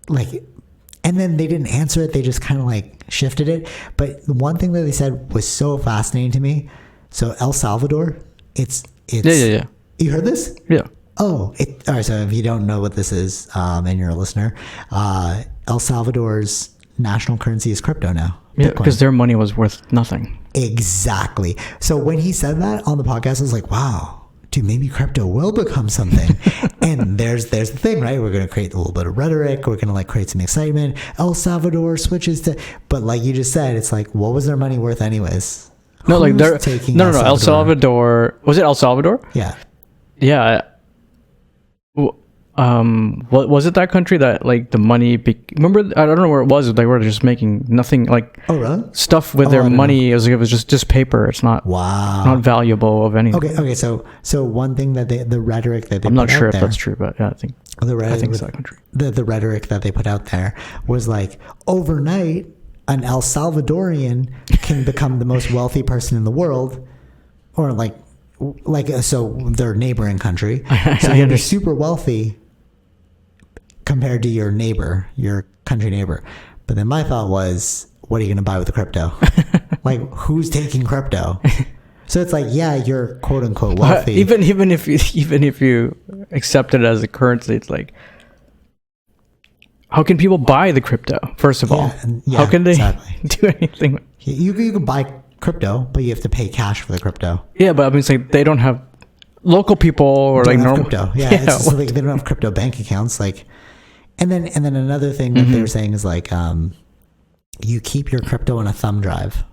and then they didn't answer it. They just kind of like shifted it. But the one thing that they said was so fascinating to me. So El Salvador, it's it's Yeah. You heard this? Yeah. Oh, all right. So if you don't know what this is, and you're a listener, El Salvador's national currency is crypto now. Yeah, because their money was worth nothing. Exactly. So when he said that on the podcast, I was like, wow, dude, maybe crypto will become something. And there's the thing, right? We're going to create a little bit of rhetoric. We're going to like create some excitement. El Salvador switches to, but like you just said, it's like, what was their money worth anyways? No, like they're taking no. El Salvador. Was it El Salvador? Yeah. Yeah. What was it, that country that like the money remember, I don't know where it was, they were just making nothing, like really? Stuff with their money. It was just paper. It's not not valuable of anything. Okay, so one thing that the rhetoric that they I'm not put sure out if there, that's true, but yeah, I think it's that country. The rhetoric that they put out there was like, overnight an El Salvadorian can become the most wealthy person in the world, or like so their neighboring country. So you're super wealthy compared to your neighbor, your country neighbor. But then my thought was, what are you going to buy with the crypto? Like, who's taking crypto? So it's like, yeah, you're quote unquote wealthy. Even if you accept it as a currency, it's like, how can people buy the crypto? First of all, how can they do anything? You can buy crypto, but you have to pay cash for the crypto. Yeah, but I mean, it's like they don't have local people or like normal crypto. Yeah, it's just like they don't have crypto bank accounts. Like, and then another thing that they were saying is like, you keep your crypto in a thumb drive.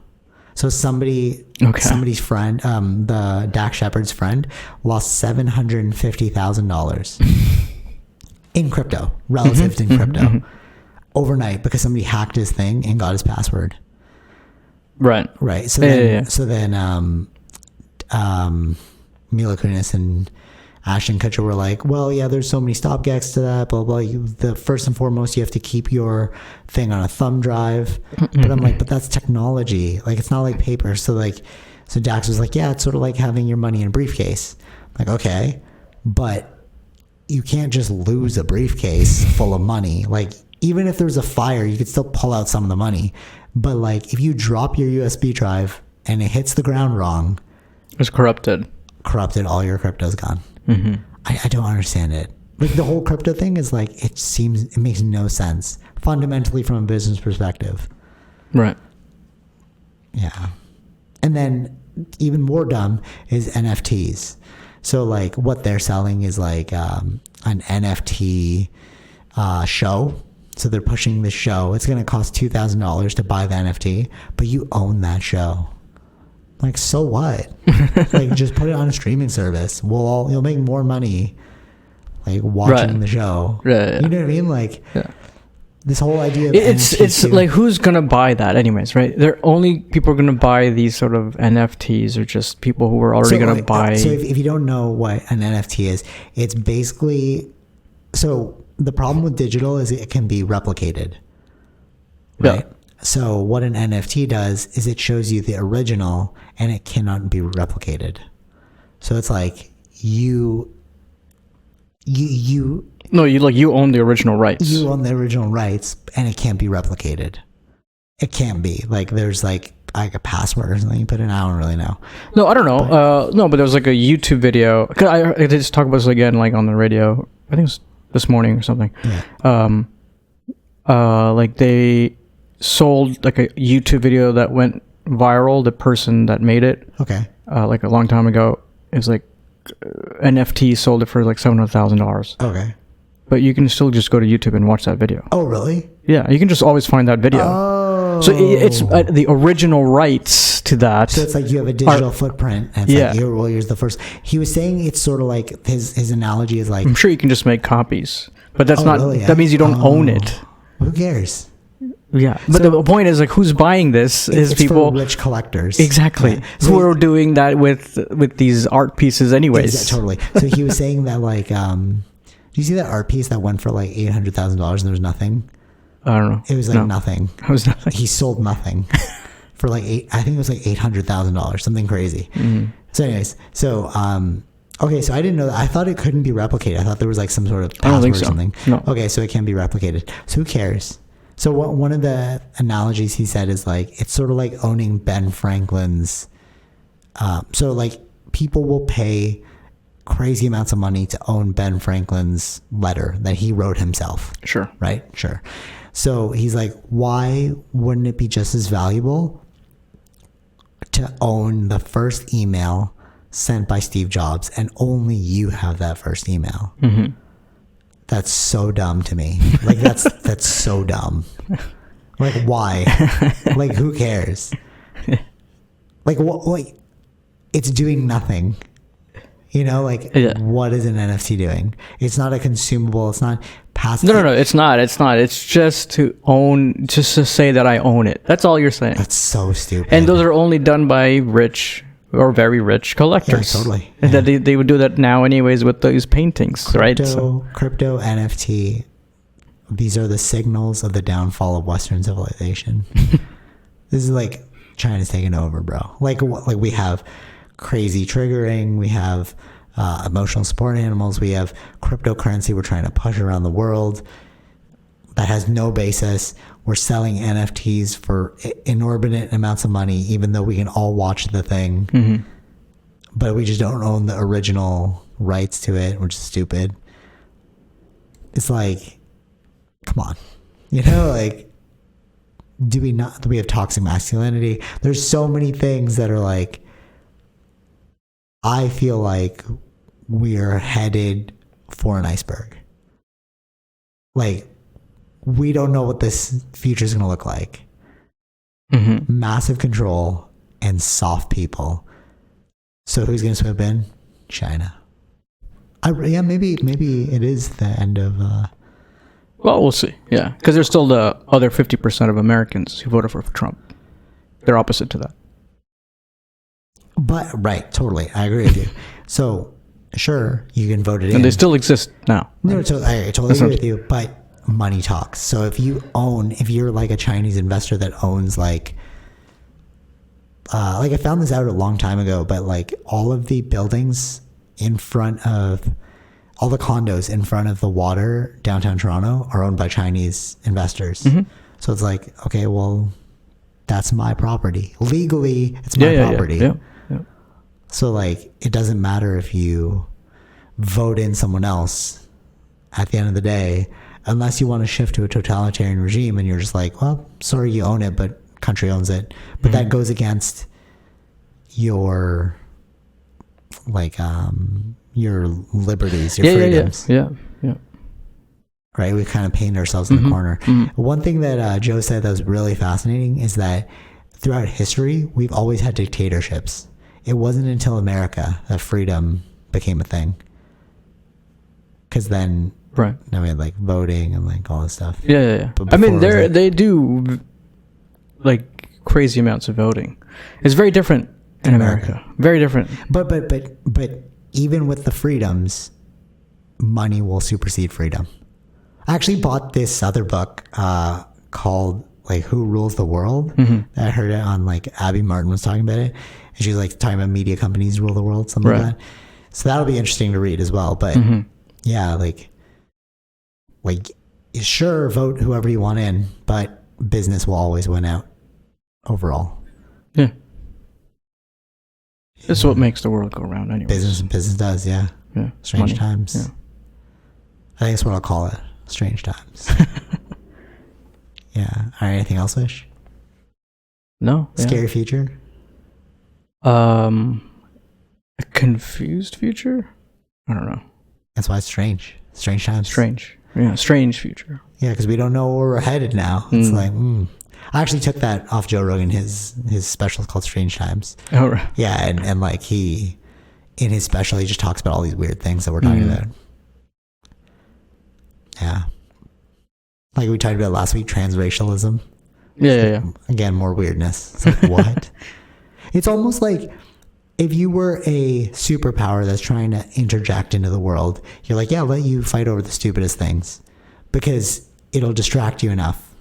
So somebody's friend, the Dax Shepard's friend, lost $750,000 in crypto, relative in crypto, overnight because somebody hacked his thing and got his password. Right. So then Mila Kunis and Ashton Kutcher were like, well, yeah, there's so many stopgacks to that, blah, blah. The first and foremost, you have to keep your thing on a thumb drive. But I'm like, but that's technology. Like, it's not like paper. So Dax was like, yeah, it's sort of like having your money in a briefcase. Like, okay, but you can't just lose a briefcase full of money. Like, even if there's a fire, you could still pull out some of the money. But like, if you drop your USB drive and it hits the ground wrong, it's corrupted, all your crypto's gone. I don't understand it. Like, the whole crypto thing is like, it makes no sense fundamentally from a business perspective. Right. Yeah. And then even more dumb is NFTs. So like, what they're selling is like an NFT show. So they're pushing the show. It's going to cost $2,000 to buy the NFT, but you own that show. Like, so what? Like, just put it on a streaming service. You'll make more money, like, watching the show. Right. You know what I mean? Like, this whole idea of it's like, who's gonna buy that anyways, right? They're only people are gonna buy these sort of NFTs, or just people who are already gonna buy. So if you don't know what an NFT is, it's basically, so the problem with digital is it can be replicated, right? Yeah. So what an NFT does is it shows you the original and it cannot be replicated. So it's like you own the original rights. You own the original rights and it can't be replicated. It can't be. Like, there's like a password or something you put in. I don't really know. No, I don't know. But there was like a YouTube video. I just talk about this again, like on the radio. I think it was this morning or something. Yeah. Like they sold like a YouTube video that went viral. The person that made it, like a long time ago, it was like NFT, sold it for like $700,000. Okay. But you can still just go to YouTube and watch that video. Oh, really? Yeah, you can just always find that video. Oh. So it's the original rights to that. So it's like you have a digital footprint. And it's like, here's the first. He was saying it's sort of like his analogy is like, I'm sure you can just make copies, but that's not. Really? That means you don't own it. Who cares? Yeah, but the point is, like, who's buying this is people, for rich collectors, exactly, who are doing that with these art pieces, anyways. Yeah, totally. So he was saying that, like, do you see that art piece that went for like $800,000 and there was nothing? I don't know. It was like nothing. It was nothing. He sold nothing for like I think it was like $800,000, something crazy. Mm-hmm. So, anyways, okay, so I didn't know that. I thought it couldn't be replicated. I thought there was like some sort of password or something. No. Okay, so it can be replicated. So who cares? So one of the analogies he said is like, it's sort of like owning Ben Franklin's. So like people will pay crazy amounts of money to own Ben Franklin's letter that he wrote himself. Sure. Right? Sure. So he's like, why wouldn't it be just as valuable to own the first email sent by Steve Jobs, and only you have that first email? Mm-hmm. That's so dumb to me. Like, that's so dumb. Like, why? Like, who cares? Like, what? Like, it's doing nothing. You know, like, what is an NFT doing? It's not a consumable. It's not passive. No, it's not. It's just to own, just to say that I own it. That's all you're saying. That's so stupid. And those are only done by rich or very rich collectors. Yeah, totally. And that they would do that now anyways with those paintings, right? So, crypto, NFT, these are the signals of the downfall of Western civilization. This is like China's taking over, bro. Like we have crazy triggering. We have emotional support animals. We have cryptocurrency we're trying to push around the world that has no basis. We're selling NFTs for inordinate amounts of money, even though we can all watch the thing. Mm-hmm. But we just don't own the original rights to it, which is stupid. It's like, come on. You know, like, do we have toxic masculinity? There's so many things that are like, I feel like we are headed for an iceberg. Like, we don't know what this future is going to look like. Mm-hmm. Massive control and soft people. So who's going to swoop in? China. Maybe it is the end of... Well, we'll see. Yeah, because there's still the other 50% of Americans who voted for Trump. They're opposite to that. But, right, totally. I agree with you. So, sure, you can vote it in. And they still exist now. No, I totally agree with you. But money talks. So if you're like a Chinese investor that owns like I found this out a long time ago, but like all of the buildings in front of all the condos in front of the water downtown Toronto are owned by Chinese investors. Mm-hmm. So it's like, okay, well, that's my property. Legally, it's my property. Yeah. So like, it doesn't matter if you vote in someone else at the end of the day, unless you want to shift to a totalitarian regime and you're just like, well, sorry, you own it, but country owns it. But that goes against your your liberties, your freedoms. Yeah. Right? We kind of paint ourselves in the corner. Mm-hmm. One thing that Joe said that was really fascinating is that throughout history, we've always had dictatorships. It wasn't until America that freedom became a thing. Because then... Right. Now we had like voting and like all this stuff. Yeah. I mean, they do like crazy amounts of voting. It's very different in America. Very different. But even with the freedoms, money will supersede freedom. I actually bought this other book called like Who Rules the World. Mm-hmm. I heard it on like Abby Martin was talking about it, and she was like talking about media companies rule the world, something like that. So that'll be interesting to read as well. But yeah, like sure, vote whoever you want in, but business will always win out overall. Yeah. That's what makes the world go round anyway. Business does, yeah. Strange Money. times. Yeah. I think that's what I'll call it. Strange times. Yeah. All right, anything else, Wish? No. Scary future? A confused future? I don't know. That's why it's strange. Strange times. Strange. Yeah, strange future. Yeah, because we don't know where we're headed now. It's like, I actually took that off Joe Rogan. His special is called Strange Times. Oh, right. Yeah, and like he, in his special, he just talks about all these weird things that we're talking about. Yeah. Like we talked about last week, transracialism. Yeah. Again, more weirdness. It's like, what? It's almost like if you were a superpower that's trying to interject into the world, you're like, yeah, I'll let you fight over the stupidest things because it'll distract you enough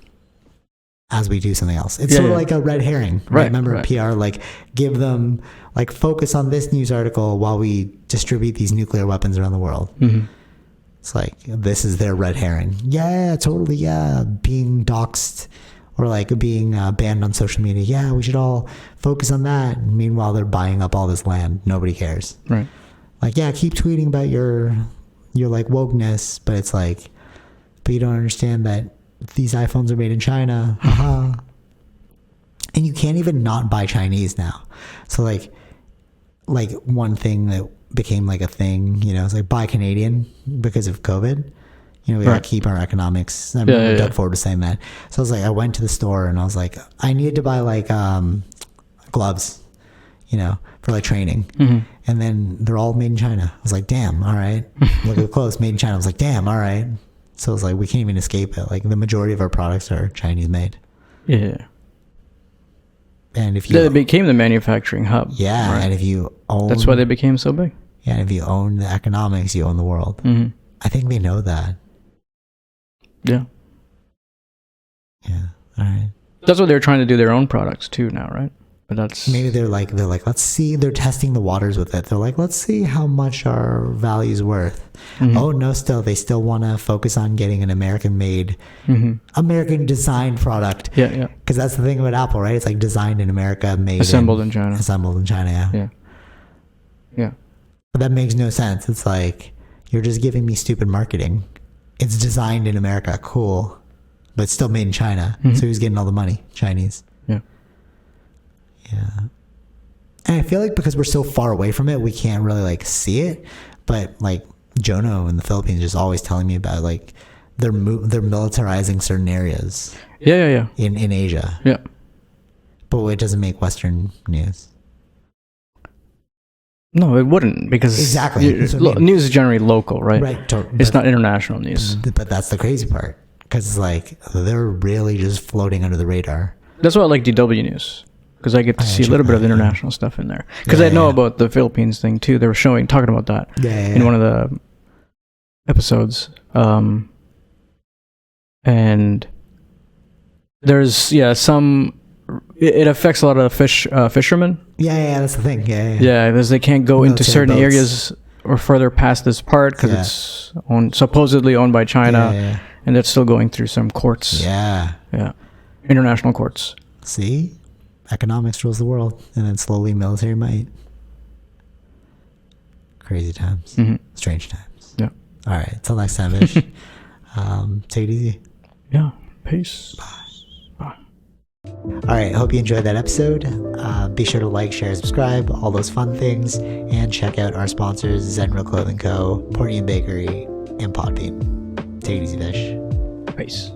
as we do something else. It's sort of like a red herring, right? Remember PR, like give them, like focus on this news article while we distribute these nuclear weapons around the world. Mm-hmm. It's like, this is their red herring. Yeah, totally. Yeah. Being doxxed or like being banned on social media. Yeah, we should all focus on that. And meanwhile, they're buying up all this land. Nobody cares. Right. Like, yeah, keep tweeting about your like wokeness, but it's like, but you don't understand that these iPhones are made in China. Haha. And you can't even not buy Chinese now. So like one thing that became like a thing, you know, it's like buy Canadian because of COVID. You know, we gotta keep our economics. I remember Doug Ford was saying that. So I was like, I went to the store and I was like, I needed to buy like gloves, you know, for like training. Mm-hmm. And then they're all made in China. I was like, damn, all right. Look at the clothes, made in China. I was like, damn, all right. So it's like, we can't even escape it. Like the majority of our products are Chinese made. Yeah. And if you... They became the manufacturing hub. Yeah, right? And if you own... That's why they became so big. Yeah, and if you own the economics, you own the world. Mm-hmm. I think they know that. Yeah. Yeah, all right. That's what they're trying to do their own products too now, right? But that's... Maybe they're like, let's see, they're testing the waters with it. They're like, let's see how much our value's worth. Mm-hmm. Oh, no, they still want to focus on getting an American-made, American designed product. Yeah, yeah. Because that's the thing about Apple, right? It's like designed in America, assembled in China. Assembled in China, yeah. Yeah. Yeah. But that makes no sense. It's like, you're just giving me stupid marketing. It's designed in America, cool, but it's still made in China. Mm-hmm. So who's getting all the money? Chinese. Yeah. Yeah. And I feel like because we're so far away from it, we can't really like see it. But like Jono in the Philippines is always telling me about like they're militarizing certain areas. Yeah. In Asia. Yeah. But it doesn't make Western news. No, it wouldn't, because exactly news is generally local, right? Right. It's not international news. But that's the crazy part, because it's like they're really just floating under the radar. That's why I like DW News, because I get to see a little bit of international stuff in there. Because I know about the Philippines thing too. They were talking about that in one of the episodes. And there's some. It affects a lot of fishermen. Yeah, that's the thing. Yeah, because they can't go into certain areas or further past this part because it's supposedly owned by China, and it's still going through some courts. Yeah, international courts. See, economics rules the world, and then slowly military might. Crazy times, strange times. Yeah. All right, till next time, Ish. Take it easy. Yeah. Peace. Bye. All right, hope you enjoyed that episode. Be sure to like, share, subscribe, all those fun things, and check out our sponsors, Zenro Clothing Co., Portian Bakery, and Podbean. Take it easy, Fish. Peace.